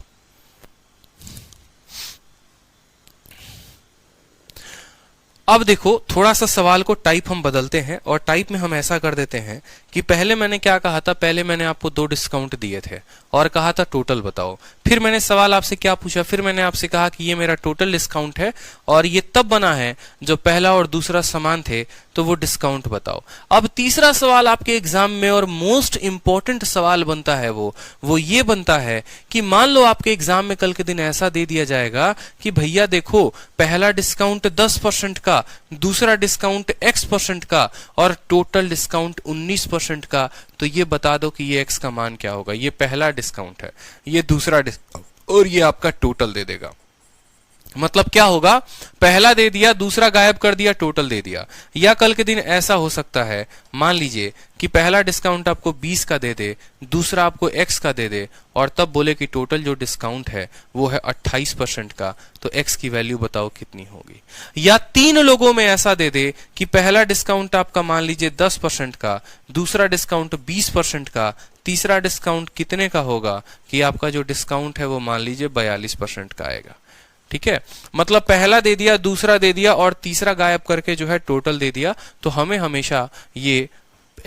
अब देखो थोड़ा सा सवाल को टाइप हम बदलते हैं और टाइप में हम ऐसा कर देते हैं कि पहले मैंने क्या कहा था? पहले मैंने आपको 2 डिस्काउंट दिए थे और कहा था टोटल बताओ। फिर मैंने सवाल आपसे क्या पूछा? फिर मैंने आपसे कहा कि ये मेरा टोटल डिस्काउंट है और ये तब बना है जब पहला और दूसरा समान थे, तो वो डिस्काउंट बताओ। अब तीसरा सवाल आपके एग्जाम में और मोस्ट इंपॉर्टेंट सवाल बनता है वो ये बनता है कि मान लो आपके एग्जाम में कल के दिन ऐसा दे दिया जाएगा कि भैया देखो पहला डिस्काउंट 10% का, दूसरा डिस्काउंट x% का और टोटल डिस्काउंट 19% का, तो ये बता दो कि ये x का मान क्या होगा। ये पहला डिस्काउंट है, ये दूसरा डिस्काउंट और ये आपका टोटल दे देगा। मतलब क्या होगा? पहला दे दिया, दूसरा गायब कर दिया, टोटल दे दिया। या कल के दिन ऐसा हो सकता है, मान लीजिए कि पहला डिस्काउंट आपको 20 का दे दे, दूसरा आपको x का दे दे और तब बोले कि टोटल जो डिस्काउंट है वो है 28% का, तो x की वैल्यू बताओ कितनी होगी। या 3 लोगों में ऐसा दे दे कि पहला डिस्काउंट आपका मान लीजिए 10% का, दूसरा डिस्काउंट 20% का, तीसरा डिस्काउंट कितने का होगा कि आपका जो डिस्काउंट है वो मान लीजिए 42% का आएगा। ठीक है, मतलब पहला दे दिया, दूसरा दे दिया और तीसरा गायब करके जो है टोटल दे दिया। तो हमें हमेशा ये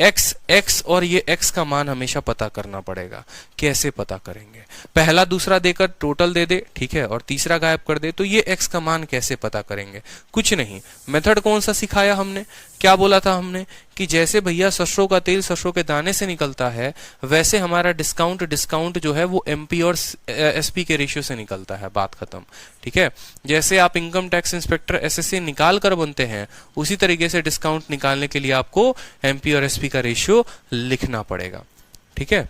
x और ये x का मान हमेशा पता करना पड़ेगा। कैसे पता करेंगे? पहला दूसरा देकर टोटल दे दे, ठीक है, और तीसरा गायब कर दे, तो ये x का मान कैसे पता करेंगे? कुछ नहीं, मेथड कौन सा सिखाया हमने? क्या बोला था हमने कि जैसे भैया सरसों का तेल सरसों के दाने से निकलता है, वैसे हमारा डिस्काउंट जो है वो एमपी और एसपी के रेशियो से निकलता है। बात खत्म, ठीक है। जैसे आप इनकम टैक्स इंस्पेक्टर एसएससी निकाल कर बनते हैं, उसी तरीके से डिस्काउंट निकालने के लिए आपको एमपी और एसपी का रेशियो लिखना पड़ेगा, ठीक है।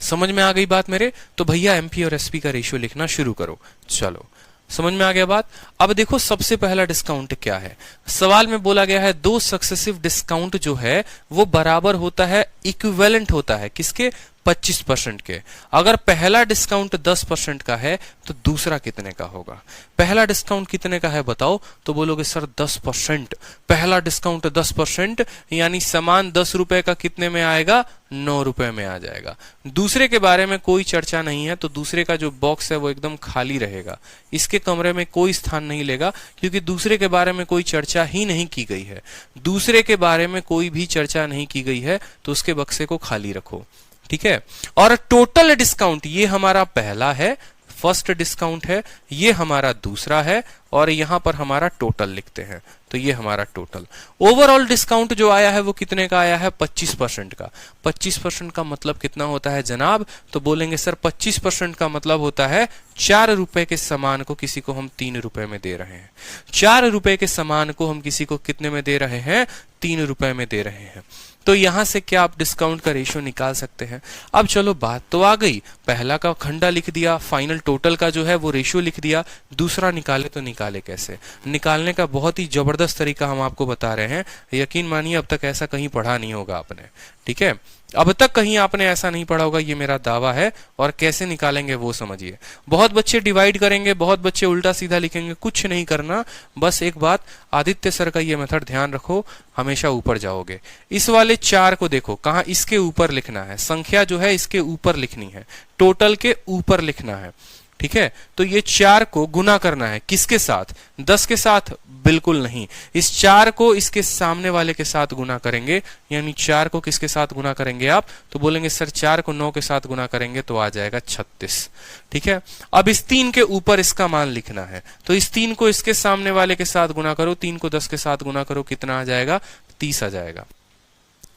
समझ में आ गई बात मेरे? तो भैया एमपी और एसपी का रेशियो लिखना शुरू करो। चलो, समझ में आ गया बात? अब देखो सबसे पहला डिस्काउंट क्या है। सवाल में बोला गया है दो सक्सेसिव डिस्काउंट जो है वो बराबर होता है, इक्विवेलेंट होता है किसके? 25% के। अगर पहला डिस्काउंट 10% का है तो दूसरा कितने का होगा? पहला डिस्काउंट कितने का है बताओ? तो बोलोगे सर 10%। पहला डिस्काउंट 10% यानी सामान 10 रुपए का कितने में आएगा? 9 रुपए में आ जाएगा। दूसरे के बारे में कोई चर्चा नहीं है, तो दूसरे का जो बॉक्स है वो एकदम खाली रहेगा, इसके कमरे में कोई स्थान नहीं लेगा, क्योंकि दूसरे के बारे में कोई चर्चा ही नहीं की गई है। दूसरे के बारे में कोई भी चर्चा नहीं की गई है तो उसके बक्से को खाली रखो, ठीक है। और टोटल डिस्काउंट ये हमारा पहला है, फर्स्ट डिस्काउंट है, ये हमारा दूसरा है, और यहां पर हमारा टोटल लिखते हैं, तो ये हमारा टोटल। ओवरऑल डिस्काउंट जो आया है वो कितने का आया है? 25% का। 25% का मतलब कितना होता है जनाब? तो बोलेंगे सर 25% का मतलब होता है 4 रुपए के सामान को किसी को हम 3 रुपए में दे रहे हैं। 4 रुपए के सामान को हम किसी को कितने में दे रहे हैं? 3 रुपए में दे रहे हैं। तो यहां से क्या आप डिस्काउंट का रेशियो निकाल सकते हैं? अब चलो बात तो आ गई, पहला का खंडा लिख दिया, फाइनल टोटल का जो है वो रेशियो लिख दिया, दूसरा निकाले तो निकाले कैसे? निकालने का बहुत ही जबरदस्त तरीका हम आपको बता रहे हैं। यकीन मानिए अब तक ऐसा कहीं पढ़ा नहीं होगा आपने, ठीक है। अब तक कहीं आपने ऐसा नहीं पढ़ा होगा, ये मेरा दावा है। और कैसे निकालेंगे वो समझिए। बहुत बच्चे डिवाइड करेंगे, बहुत बच्चे उल्टा सीधा लिखेंगे, कुछ नहीं करना। बस एक बात, आदित्य सर का ये मेथड ध्यान रखो, हमेशा ऊपर जाओगे। इस वाले 4 को देखो, कहां? इसके ऊपर लिखना है, संख्या जो है इसके ऊपर लिखनी है, टोटल के ऊपर लिखना है, ठीक है। तो ये 4 को गुना करना है, किसके साथ? 10 के साथ? बिल्कुल नहीं, इस 4 को इसके सामने वाले के साथ गुना करेंगे। यानी 4 को किसके साथ गुना करेंगे आप? तो बोलेंगे सर 4 को 9 के साथ गुना करेंगे तो आ जाएगा 36, ठीक है। अब इस 3 के ऊपर इसका मान लिखना है, तो इस 3 को इसके सामने वाले के साथ गुना करो, 3 को 10 के साथ गुना करो, कितना आ जाएगा? 30 आ जाएगा।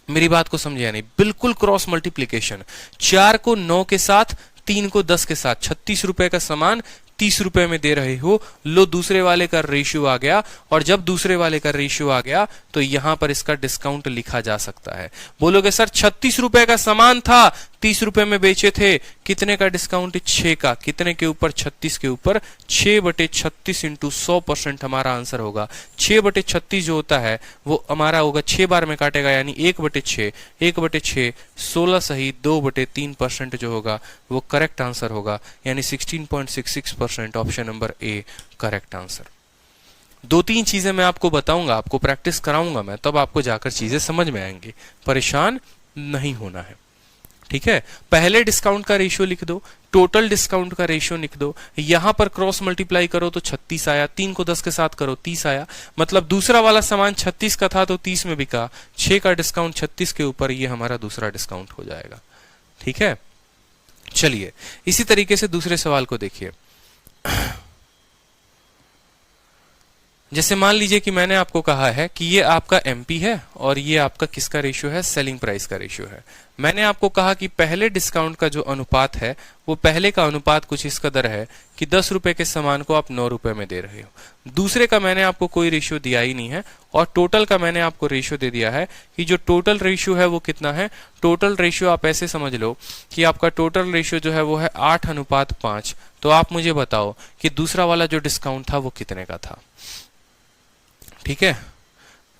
मेरी बात को समझे नहीं? बिल्कुल क्रॉस मल्टीप्लीकेशन। 4 को 9 के साथ, 3 को 10 के साथ, 36 रुपए का सामान 30 रुपए में दे रहे हो। लो, दूसरे वाले का रेशियो आ गया, और जब दूसरे वाले का रेशियो आ गया तो यहां पर इसका डिस्काउंट लिखा जा सकता है। बोलोगे सर 36 रुपए का सामान था, 30 रुपए में बेचे थे, कितने का डिस्काउंट? 6 का। कितने के ऊपर? 36 के ऊपर। 6/36 इंटू 100% हमारा आंसर होगा। 6/36 जो होता है वो हमारा होगा 6 बार में काटेगा, यानी 1/6, 1/6 16 सही 2/3% जो होगा वो करेक्ट आंसर होगा, यानी 16.66%। Option number A correct answer. 2-3 चीजें मैं आपको बताऊंगा, आपको प्रैक्टिस कराऊंगा मैं, तब आपको जाकर चीजें समझ में आएंगी। परेशान नहीं होना है, ठीक है। पहले डिस्काउंट का रेशियो लिख दो, टोटल डिस्काउंट का रेशियो लिख दो, यहां पर क्रॉस मल्टीप्लाई करो तो 36 आया, 3 को 10 के साथ करो 30 आया। मतलब दूसरा वाला सामान 36 का था तो 30 में बिका, 6 का डिस्काउंट 36 के ऊपर, ये हमारा दूसरा डिस्काउंट हो जाएगा, ठीक है। चलिए इसी तरीके से दूसरे सवाल को देखिए। जैसे मान लीजिए कि मैंने आपको कहा है कि ये आपका एमपी है और ये आपका किसका रेशियो है? सेलिंग प्राइस का रेशियो है। मैंने आपको कहा कि पहले डिस्काउंट का जो अनुपात है वो पहले का अनुपात कुछ इस कदर है कि 10 रुपए के सामान को आप 9 रुपए में दे रहे हो। दूसरे का मैंने आपको कोई रेशियो दिया ही नहीं है, और टोटल का मैंने आपको रेशियो दे दिया है कि जो टोटल रेशियो है वो कितना है। टोटल रेशियो आप ऐसे समझ लो कि आपका टोटल रेशियो जो है वो है 8:5। तो आप मुझे बताओ कि दूसरा वाला जो डिस्काउंट था वो कितने का था, ठीक है।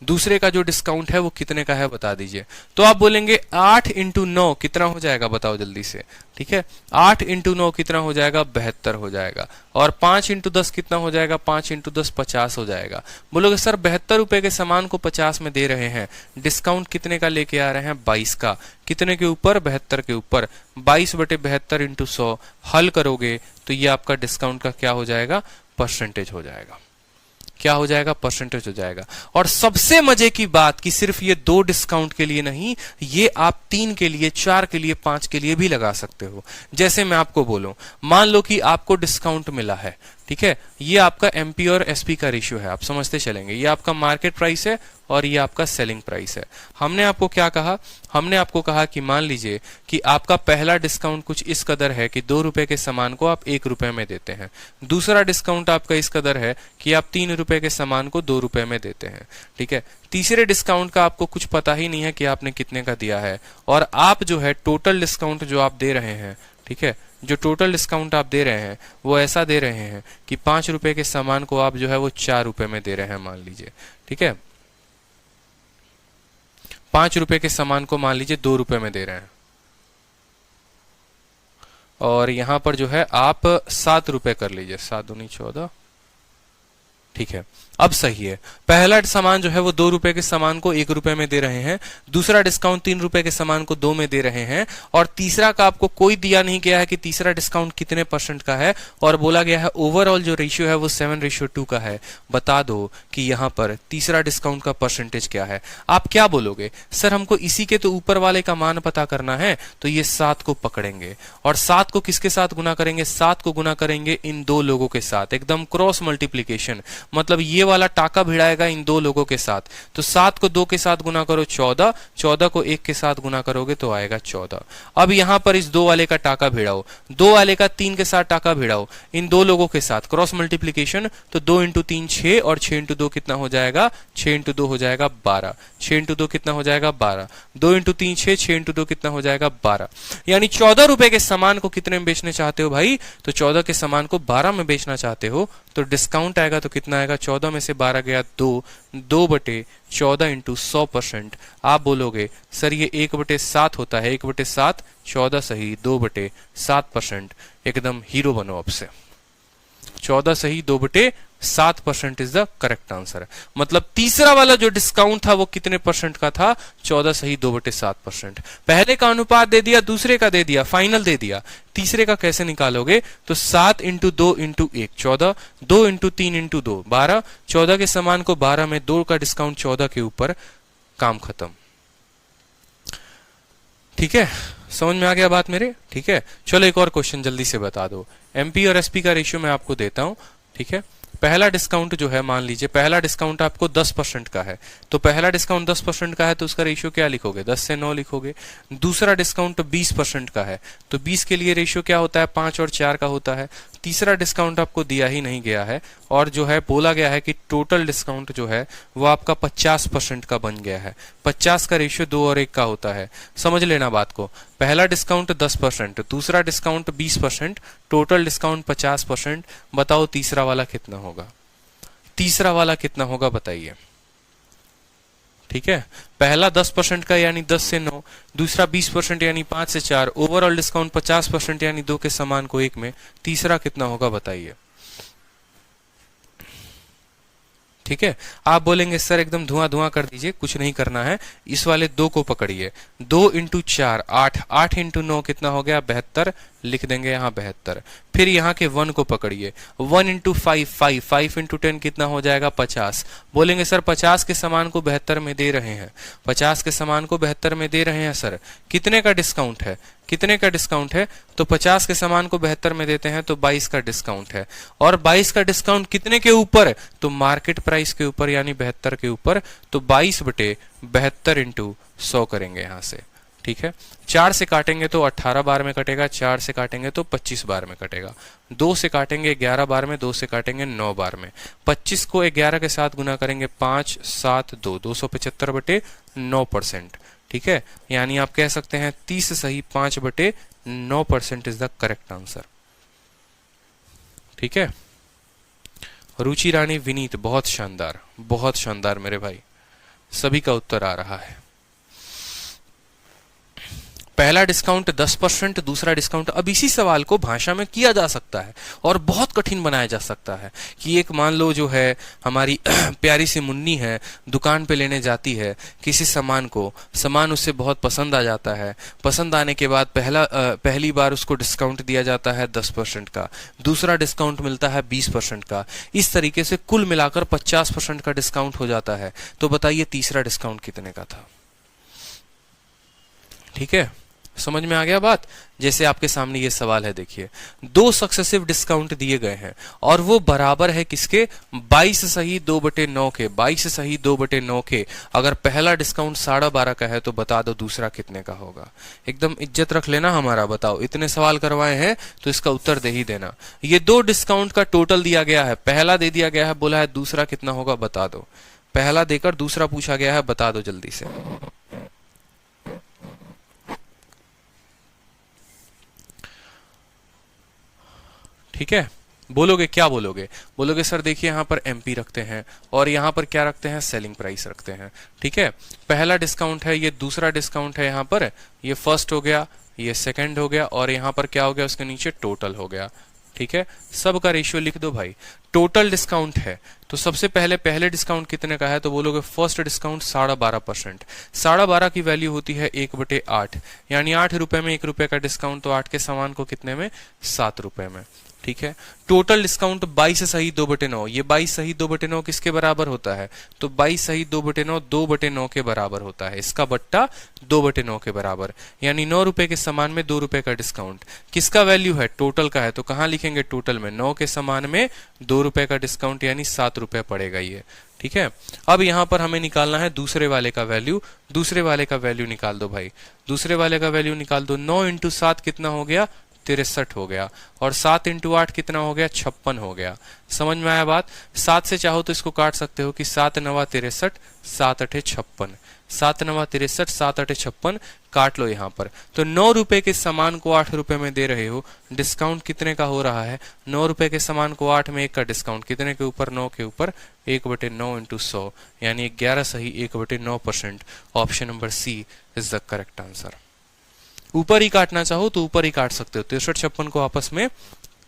दूसरे का जो डिस्काउंट है वो कितने का है बता दीजिए। तो आप बोलेंगे 8 × 9 कितना हो जाएगा बताओ जल्दी से, ठीक है। 8 × 9 कितना हो जाएगा? 72 हो जाएगा। और 5 × 10 कितना हो जाएगा? 5 × 10 50 हो जाएगा। बोलोगे सर 72 रुपए के सामान को 50 में दे रहे हैं, डिस्काउंट कितने का लेके आ रहे हैं? 22 का। कितने के ऊपर? 72 के ऊपर। 22/72 × 100 हल करोगे तो ये आपका डिस्काउंट का क्या हो जाएगा? परसेंटेज हो जाएगा। क्या हो जाएगा, परसेंटेज हो जाएगा। और सबसे मजे की बात कि सिर्फ ये 2 डिस्काउंट के लिए नहीं, ये आप 3 के लिए, 4 के लिए, 5 के लिए भी लगा सकते हो। जैसे मैं आपको बोलूं, मान लो कि आपको डिस्काउंट मिला है, ठीक है, ये आपका एमपी और एसपी का रेशियो है, आप समझते चलेंगे। ये आपका मार्केट प्राइस है और ये आपका सेलिंग प्राइस है। हमने आपको क्या कहा, हमने आपको कहा कि मान लीजिए कि आपका पहला डिस्काउंट कुछ इस कदर है कि 2 रुपए के सामान को आप 1 रुपए में देते हैं। दूसरा डिस्काउंट आपका इस कदर है कि आप 3 रुपए के सामान को 2 रुपए में देते हैं, ठीक है। तीसरे डिस्काउंट का आपको कुछ पता ही नहीं है कि आपने कितने का दिया है, और आप जो है टोटल डिस्काउंट जो आप दे रहे हैं, ठीक है, जो टोटल डिस्काउंट आप दे रहे हैं वो ऐसा दे रहे हैं कि 5 रुपए के सामान को आप जो है वो 4 रुपए में दे रहे हैं, मान लीजिए, ठीक है। 5 रुपए के सामान को मान लीजिए 2 रुपए में दे रहे हैं, और यहां पर जो है आप 7 रुपए कर लीजिए, 7 दूनी 14, ठीक है। अब सही है, पहला सामान जो है वो 2 रुपए के सामान को 1 रुपए में दे रहे हैं, दूसरा डिस्काउंट 3 रुपए के सामान को 2 में दे रहे हैं, और तीसरा का आपको कोई दिया नहीं गया है कि तीसरा डिस्काउंट कितने परसेंट का है, और बोला गया है ओवरऑल जो रेशियो है वो 7:2 का है। बता दो कि यहां पर तीसरा डिस्काउंट का परसेंटेज क्या है। आप क्या बोलोगे, सर हमको इसी के तो ऊपर वाले का मान पता करना है, तो ये 7 को पकड़ेंगे और 7 को किसके साथ गुना करेंगे, 7 को गुना करेंगे इन 2 लोगों के साथ, एकदम क्रॉस मल्टीप्लीकेशन, मतलब ये वाला टाका भिड़ाएगा इन 2 लोगों के साथ। तो 7 को 2 के साथ गुना करो 14, 14 को 1 के साथ गुना करोगे तो आएगा 14। अब यहां पर इस 2 वाले का टाका भिड़ाओ, 2 वाले का 3 के साथ टाका भिड़ाओ इन 2 लोगों के साथ, क्रॉस मल्टीप्लीकेशन, तो 2 इंटू 3 6, और 6 इंटू 2 कितना हो जाएगा, 6 इंटू 2 हो जाएगा 12, 6 इंटू 2 कितना हो जाएगा 12, 2 इंटू 3 6, 6 इंटू 2 कितना हो जाएगा 12। यानी 14 रुपए के सामान को कितने में बेचने चाहते हो भाई, तो 14 के सामान को 12 में बेचना चाहते हो, तो डिस्काउंट आएगा तो कितना आएगा, 14 में से 12 गया 2, 2/14 इंटू 100%। आप बोलोगे सर ये 1/7 होता है, 1/7, 14 सही, 2/7%। एकदम हीरो बनो अब से, 14 सही, 2/7% इज द करेक्ट आंसर। मतलब तीसरा वाला जो डिस्काउंट था वो कितने परसेंट का था, 14 सही 2/7%। पहले का अनुपात दे दिया, दूसरे का दे दिया, फाइनल दे दिया, तीसरे का कैसे निकालोगे, तो 7 इंटू 2 इंटू 1 14, 2 इंटू 3 इंटू 2 12, 14 के समान को 12 में 2 का डिस्काउंट 14 के ऊपर, काम खत्म। ठीक है, समझ में आ गया बात मेरे, ठीक है। चलो एक और क्वेश्चन जल्दी से बता दो। एमपी और एसपी का रेशियो मैं आपको देता हूं, ठीक है। पहला डिस्काउंट जो है, मान लीजिए पहला डिस्काउंट आपको 10% का है, तो पहला डिस्काउंट 10% का है तो उसका रेशियो क्या लिखोगे, 10 से 9 लिखोगे। दूसरा डिस्काउंट 20% का है, तो 20 के लिए रेशियो क्या होता है, 5 और 4 का होता है। तीसरा डिस्काउंट आपको दिया ही नहीं गया है, और जो है बोला गया है कि टोटल डिस्काउंट जो है वो आपका 50% का बन गया है। 50 का रेशियो 2 और 1 का होता है, समझ लेना बात को। पहला डिस्काउंट 10%, दूसरा डिस्काउंट 20%, टोटल डिस्काउंट 50%। बताओ तीसरा वाला कितना होगा, तीसरा वाला कितना होगा बताइए। ठीक है, पहला 10% का यानी 10 से 9, दूसरा 20% यानी 5 से 4, ओवरऑल डिस्काउंट 50% यानी 2 के समान को 1 में, तीसरा कितना होगा बताइए। ठीक है, आप बोलेंगे सर एकदम धुआं धुआं कर दीजिए, कुछ नहीं करना है, इस वाले 2 को पकड़िए, 2 इंटू 4 8, 8 इंटू 9 कितना हो गया 72, लिख देंगे यहाँ 72। फिर यहाँ के 1 को पकड़िए, 1 इंटू 5 5, 5 इंटू 10 कितना हो जाएगा 50। बोलेंगे सर 50 के सामान को 72 में दे रहे हैं, 50 के सामान को 72 में दे रहे हैं सर, कितने का डिस्काउंट है, कितने का डिस्काउंट है, तो 50 के सामान को 72 में देते हैं तो 22 का डिस्काउंट है। और 22 का डिस्काउंट कितने के ऊपर, तो मार्केट प्राइस के ऊपर यानी 72 के ऊपर, तो 22/72 इंटू 100 करेंगे यहां से। ठीक है, 4 से काटेंगे तो 18 बार में कटेगा, 4 से काटेंगे तो 25 बार में कटेगा, 2 से काटेंगे 11 बार में, 2 से काटेंगे 9 बार में, 25 को 11 के साथ गुना करेंगे 5 7 2, 275/9%। ठीक है, यानी आप कह सकते हैं 30 सही 5/9% इज द करेक्ट आंसर। ठीक है, रुचि रानी विनीत, बहुत शानदार, बहुत शानदार मेरे भाई, सभी का उत्तर आ रहा है। पहला डिस्काउंट 10%, दूसरा डिस्काउंट। अब इसी सवाल को भाषा में किया जा सकता है और बहुत कठिन बनाया जा सकता है कि एक मान लो जो है हमारी प्यारी सी मुन्नी है, दुकान पे लेने जाती है किसी सामान को, सामान उससे बहुत पसंद आ जाता है, पसंद आने के बाद पहली बार उसको डिस्काउंट दिया जाता है 10% का, दूसरा डिस्काउंट मिलता है 20% का, इस तरीके से कुल मिलाकर 50% का डिस्काउंट हो जाता है। तो बताइए तीसरा डिस्काउंट कितने का था? ठीक है, समझ में आ गया बात? जैसे आपके सामने ये सवाल है, देखिए दो सक्सेसिव डिस्काउंट दिए गए हैं और वो बराबर है किसके? 22 सही 2/9 के। 22 सही 2/9 के। अगर पहला डिस्काउंट 12.5 का है तो बता दो दूसरा कितने का होगा। एकदम इज्जत रख लेना हमारा। बताओ, इतने सवाल करवाए हैं तो इसका उत्तर दे ही देना। ये दो डिस्काउंट का टोटल दिया गया है, पहला दे दिया गया है, बोला है दूसरा कितना होगा बता दो। पहला देकर दूसरा पूछा गया है, बता दो जल्दी से। ठीक है, बोलोगे क्या बोलोगे? बोलोगे सर देखिए यहां पर एमपी रखते हैं और यहां पर क्या रखते हैं? सेलिंग प्राइस रखते हैं। ठीक है, पहला डिस्काउंट है, ये दूसरा डिस्काउंट है, यहां पर ये फर्स्ट हो गया, ये सेकंड हो गया और यहां पर क्या हो गया? उसके नीचे टोटल हो गया। ठीक है, सबका रेशियो लिख दो भाई। टोटल डिस्काउंट है तो सबसे पहले डिस्काउंट कितने का है? तो बोलोगे फर्स्ट डिस्काउंट 12.5%। 12.5 की वैल्यू होती है 1/8, यानी 8 रुपए में 1 रुपए का डिस्काउंट, तो 8 के सामान को कितने में? 7 रुपए में। ठीक है, टोटल डिस्काउंट 22 सही 2/9। ये 22 सही 2/9 किसके बराबर होता है? तो 22 सही 2/9 2/9 के बराबर होता है। इसका बट्टा 2/9 के बराबर, यानी 9 रुपए के सामान में 2 रुपए का डिस्काउंट। किसका वैल्यू है? टोटल का है। तो कहां लिखेंगे? टोटल में। 9 के सामान में 2 रुपए का डिस्काउंट, यानी 7 रुपए पड़ेगा ये। ठीक है, अब यहां पर हमें निकालना है दूसरे वाले का वैल्यू। दूसरे वाले का वैल्यू निकाल दो भाई। दूसरे वाले का वैल्यू निकाल दो। 9 × 7 कितना हो गया? 63 हो गया। और 7 × 8 कितना हो गया? 56 हो गया। समझ में आया बात? 7 से चाहो तो इसको काट सकते हो कि 7 × 9 = 63, 7 × 8 = 56। 7 × 9 = 63, 7 × 8 = 56। काट लो यहाँ पर। तो 9 रुपए के सामान को 8 रुपए में दे रहे हो, डिस्काउंट कितने का हो रहा है? 9 रुपए के सामान को 8 में 1 का डिस्काउंट, कितने के ऊपर? 9 के ऊपर। 1/9 × 100, यानी 11 सही 1/9%। Option number C is the correct answer. ऊपर ही काटना चाहो तो ऊपर ही काट सकते हो, 63 56 को आपस में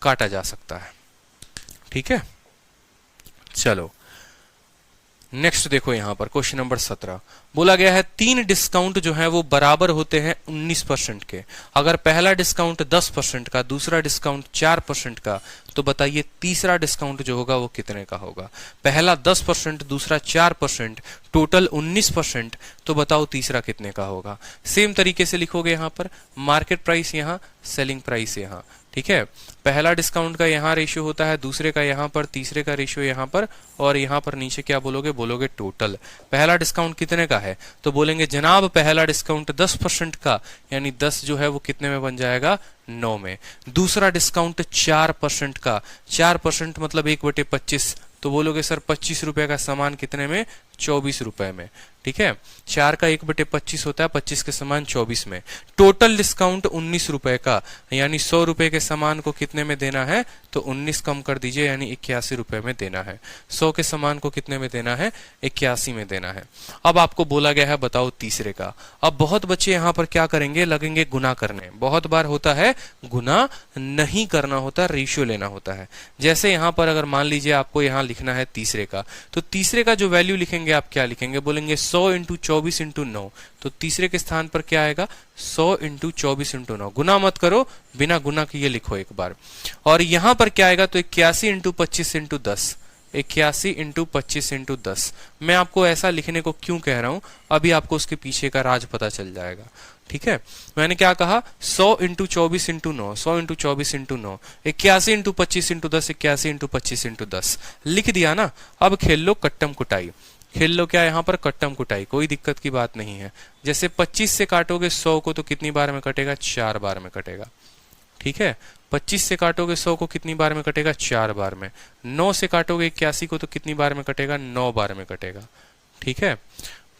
काटा जा सकता है। ठीक है, चलो नेक्स्ट देखो यहां पर क्वेश्चन नंबर 17 बोला गया है 3 डिस्काउंट जो है वो बराबर होते हैं 19% के। अगर पहला डिस्काउंट 10% का, दूसरा डिस्काउंट 4% का, तो बताइए तीसरा डिस्काउंट जो होगा वो कितने का होगा? पहला 10%, दूसरा 4%, टोटल 19%, तो बताओ तीसरा कितने का होगा? सेम तरीके से लिखोगे यहां पर, मार्केट प्राइस यहां, सेलिंग प्राइस यहां। ठीक है, पहला डिस्काउंट का यहां रेशियो होता है, दूसरे का यहां पर, तीसरे का रेशियो यहां पर, और यहां पर नीचे क्या बोलोगे? बोलोगे टोटल। पहला डिस्काउंट कितने का है? तो बोलेंगे जनाब पहला डिस्काउंट 10% का, यानी 10 जो है वो कितने में बन जाएगा? 9 में। दूसरा डिस्काउंट 4% का, 4% मतलब 1/25, तो बोलोगे सर 25 रुपए का सामान कितने में? 24 रुपए में। ठीक है, 4 का 1/25 होता है, 25 के सामान 24 में। टोटल डिस्काउंट 19 रुपए का, यानी 100 रुपए के सामान को कितने में देना है? तो 19 कम कर दीजिए, यानी 81 रुपए में देना है। 100 के सामान को कितने में देना है? 81 में देना है। अब आपको बोला गया है बताओ तीसरे का। अब बहुत बच्चे यहाँ पर क्या करेंगे? लगेंगे गुना करने। बहुत बार होता है गुना नहीं करना होता, रेशियो लेना होता है। जैसे यहाँ पर अगर मान लीजिए आपको यहाँ लिखना है तीसरे का, तो तीसरे का जो वैल्यू लिखेंगे आप क्या लिखेंगे? बोलेंगे 100 × 24 × 9, तो तीसरे के स्थान पर क्या आएगा? 100 × 24 × 9। गुना मत करो, बिना गुना किए लिखो एक बार। और यहां पर क्या आएगा? तो 81 × 25 × 10, 81 × 25 × 10। मैं आपको ऐसा लिखने को क्यों कह रहा हूं, अभी आपको उसके पीछे का राज पता चल जाएगा। ठीक है, मैंने क्या कहा? 100 × 24 × 9, 100 × 24 × 9, 81 × 25 × 10, 81 × 25 × 10 लिख दिया ना। अब खेल लो कट्टम कुटाई, खेल लो क्या यहाँ पर? कट्टम कुटाई। कोई दिक्कत की बात नहीं है। जैसे 25 से काटोगे 100 को तो कितनी बार में कटेगा? 4 बार में कटेगा। ठीक है, 25 से काटोगे 100 को कितनी बार में कटेगा? 4 बार में। 9 से काटोगे 81 को तो कितनी बार में कटेगा? 9 बार में कटेगा। ठीक है,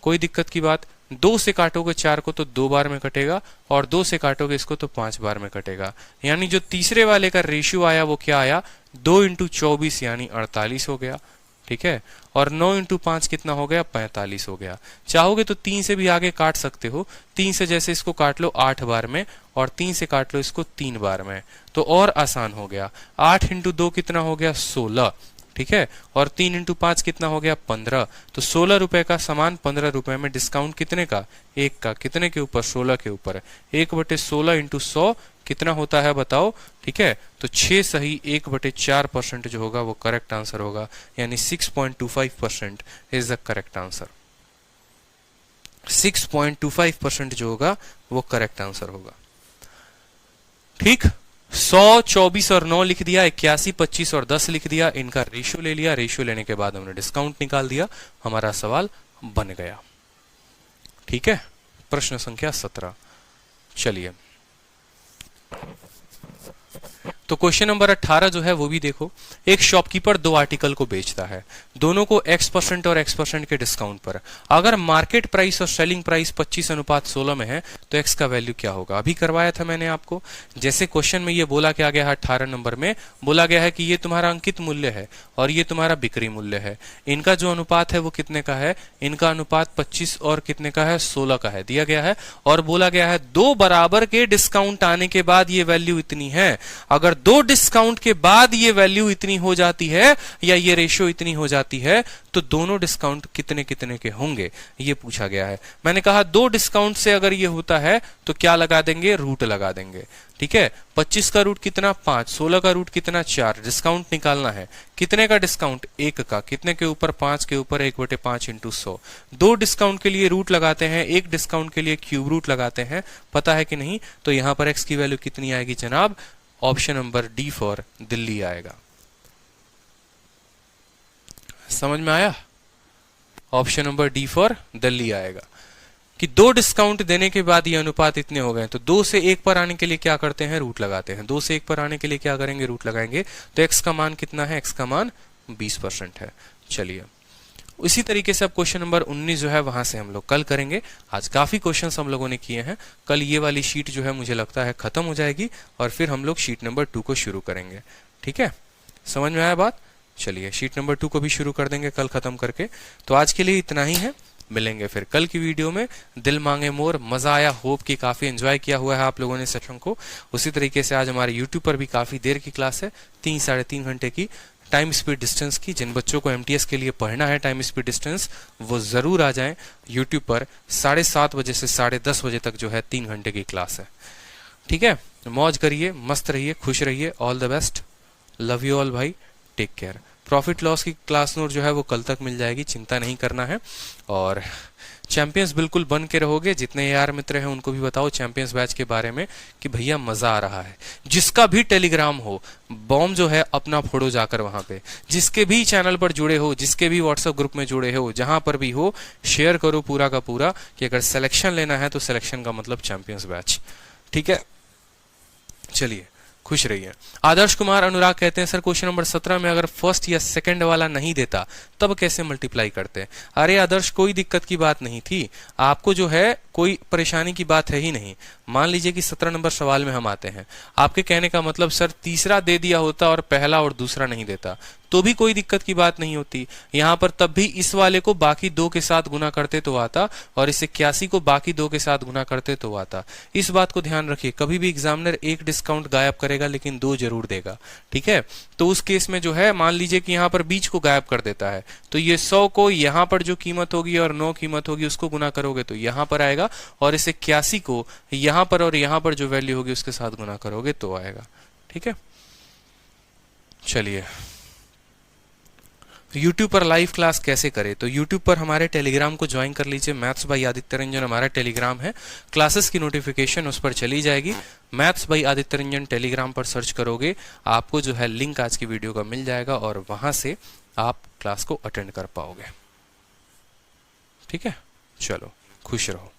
कोई दिक्कत की बात? 2 से काटोगे 4 को तो 2 बार में कटेगा, और 2 से काटोगे इसको तो 5 बार में कटेगा। यानी जो तीसरे वाले का रेशियो आया वो क्या आया? 2 × 24 यानी 48 हो गया। ठीक है। और 9 इंटू 5 कितना हो गया, 45 हो गया। चाहोगे तो 3 से भी आगे काट सकते हो। 3 से जैसे इसको काट लो 8 बार में, और 3 से काट लो इसको 3 बार में, तो और आसान हो गया। 8 इंटू 2 कितना हो गया, 16, ठीक है। और 3 इंटू 5 कितना हो गया, 15। तो 16 रुपए का सामान 15 रुपए में डिस्काउंट कितने का, 1 का। कितने के ऊपर, 16 के ऊपर। 1/16 इंटू 100 कितना होता है बताओ, ठीक है। तो 6 सही 1/4% जो होगा वो करेक्ट आंसर होगा, यानी 6.25% इज द करेक्ट आंसर। 6.25% जो होगा वो करेक्ट आंसर होगा, ठीक। 100, 24 और 9 लिख दिया, 81, 25 और 10 लिख दिया, इनका रेशियो ले लिया। रेशियो लेने के बाद हमने डिस्काउंट निकाल दिया, हमारा सवाल बन गया, ठीक है। प्रश्न संख्या 17। चलिए, तो क्वेश्चन नंबर 18 जो है वो भी देखो। एक शॉपकीपर 2 आर्टिकल को बेचता है, दोनों को X% और X% के डिस्काउंट पर। अगर मार्केट प्राइस और सेलिंग प्राइस 25:16 में है तो X का वैल्यू क्या होगा। अभी करवाया था मैंने आपको। जैसे क्वेश्चन में ये बोला क्या गया है, 18 नंबर में बोला गया है कि ये तुम्हारा अंकित मूल्य है और ये तुम्हारा बिक्री मूल्य है। इनका जो अनुपात है वो कितने का है, इनका अनुपात 25 और कितने का है, 16 का है, दिया गया है। और बोला गया है 2 बराबर के डिस्काउंट आने के बाद ये वैल्यू इतनी है। अगर 2 डिस्काउंट के बाद ये वैल्यू इतनी हो जाती है या ये रेशियो इतनी हो जाती है तो दोनों डिस्काउंट कितने कितने के होंगे, ये पूछा गया है। मैंने कहा 2 डिस्काउंट से अगर ये होता है तो क्या लगा देंगे, रूट लगा देंगे, ठीक है। 25 का रूट कितना, 5, 16 का रूट कितना, 4। डिस्काउंट निकालना है, कितने का डिस्काउंट, 1 का। कितने के ऊपर, 5 के ऊपर, 1/5 इंटू 100। 2 डिस्काउंट के लिए रूट लगाते हैं, 1 डिस्काउंट के लिए क्यूब रूट लगाते हैं, पता है कि नहीं। तो यहां पर x की वैल्यू कितनी आएगी जनाब, option number D for Delhi आएगा। समझ में आया, option number D for Delhi आएगा कि 2 डिस्काउंट देने के बाद ये अनुपात इतने हो गए। तो 2 से 1 पर आने के लिए क्या करते हैं, रूट लगाते हैं। 2 से 1 पर आने के लिए क्या करेंगे, रूट लगाएंगे। तो x का मान कितना है, x का मान 20% है। चलिए, उसी तरीके से अब क्वेश्चन नंबर 19 जो है वहां से हम लोग कल करेंगे। आज काफी क्वेश्चंस हम लोगों ने किए हैं। कल ये वाली शीट जो है मुझे लगता है खत्म हो जाएगी और फिर हम लोग शीट नंबर 2 को शुरू करेंगे, ठीक है। समझ में आया बात। चलिए, शीट नंबर 2 को भी शुरू कर देंगे कल खत्म करके। तो आज के लिए इतना ही है, मिलेंगे फिर कल की वीडियो में। दिल मांगे मोर, मजा आया, होप कि काफी एंजॉय किया हुआ है आप लोगों ने सेशन को। उसी तरीके से आज हमारे यूट्यूब पर भी काफी देर की क्लास है, 3-3.5 घंटे की टाइम स्पीड डिस्टेंस की। जिन बच्चों को MTS के लिए पढ़ना है टाइम स्पीड डिस्टेंस, वो जरूर आ जाएं यूट्यूब पर। 7:30 बजे से 10:30 बजे तक जो है 3 घंटे की क्लास है, ठीक है। मौज करिए, मस्त रहिए, खुश रहिए। All the best, love you all भाई, टेक केयर। प्रॉफिट लॉस की क्लास नोट जो है वो कल तक मिल जाएगी, चिंता नहीं करना है। और चैंपियंस बिल्कुल बन के रहोगे। जितने यार मित्र हैं उनको भी बताओ चैंपियंस बैच के बारे में कि भैया मजा आ रहा है। जिसका भी टेलीग्राम हो, बॉम्ब जो है अपना फोड़ो जाकर वहां पे। जिसके भी चैनल पर जुड़े हो, जिसके भी व्हाट्सएप ग्रुप में जुड़े हो, जहां पर भी हो, शेयर करो पूरा का पूरा कि अगर सिलेक्शन लेना है तो सिलेक्शन का मतलब चैंपियंस बैच, ठीक है। चलिए, खुश रहिए। आदर्श कुमार अनुराग कहते हैं सर क्वेश्चन नंबर 17 में अगर फर्स्ट या सेकंड वाला नहीं देता तब कैसे मल्टीप्लाई करते। अरे आदर्श, कोई दिक्कत की बात नहीं थी, आपको जो है कोई परेशानी की बात है ही नहीं। मान लीजिए कि 17 नंबर सवाल में हम आते हैं, आपके कहने का मतलब सर तीसरा दे दिया होता और पहला और दूसरा नहीं देता तो भी कोई दिक्कत की बात नहीं होती। यहां पर तब भी इस वाले को बाकी 2 के साथ गुना करते तो आता और इस 81 को बाकी 2 के साथ गुना करते तो आता। इस बात को ध्यान रखिए, कभी भी एग्जामिनर 1 डिस्काउंट गायब करेगा लेकिन 2 जरूर देगा, ठीक है। तो उस केस में जो है मान लीजिए कि यहां पर बीच को गायब कर देता है तो ये 100 को यहां पर जो कीमत होगी और 9 कीमत होगी उसको गुना करोगे तो यहां पर आएगा, और इस 81 को यहां पर और यहां पर जो वैल्यू होगी उसके साथ गुना करोगे तो आएगा, ठीक है। चलिए, YouTube पर लाइव क्लास कैसे करें, तो YouTube पर हमारे टेलीग्राम को ज्वाइन कर लीजिए। मैथ्स बाय आदित्य रंजन हमारा टेलीग्राम है, क्लासेस की नोटिफिकेशन उस पर चली जाएगी। Maths by Aditya Ranjan Telegram पर सर्च करोगे, आपको जो है लिंक आज की वीडियो का मिल जाएगा और वहां से आप क्लास को अटेंड कर पाओगे, ठीक है। चलो, खुश रहो।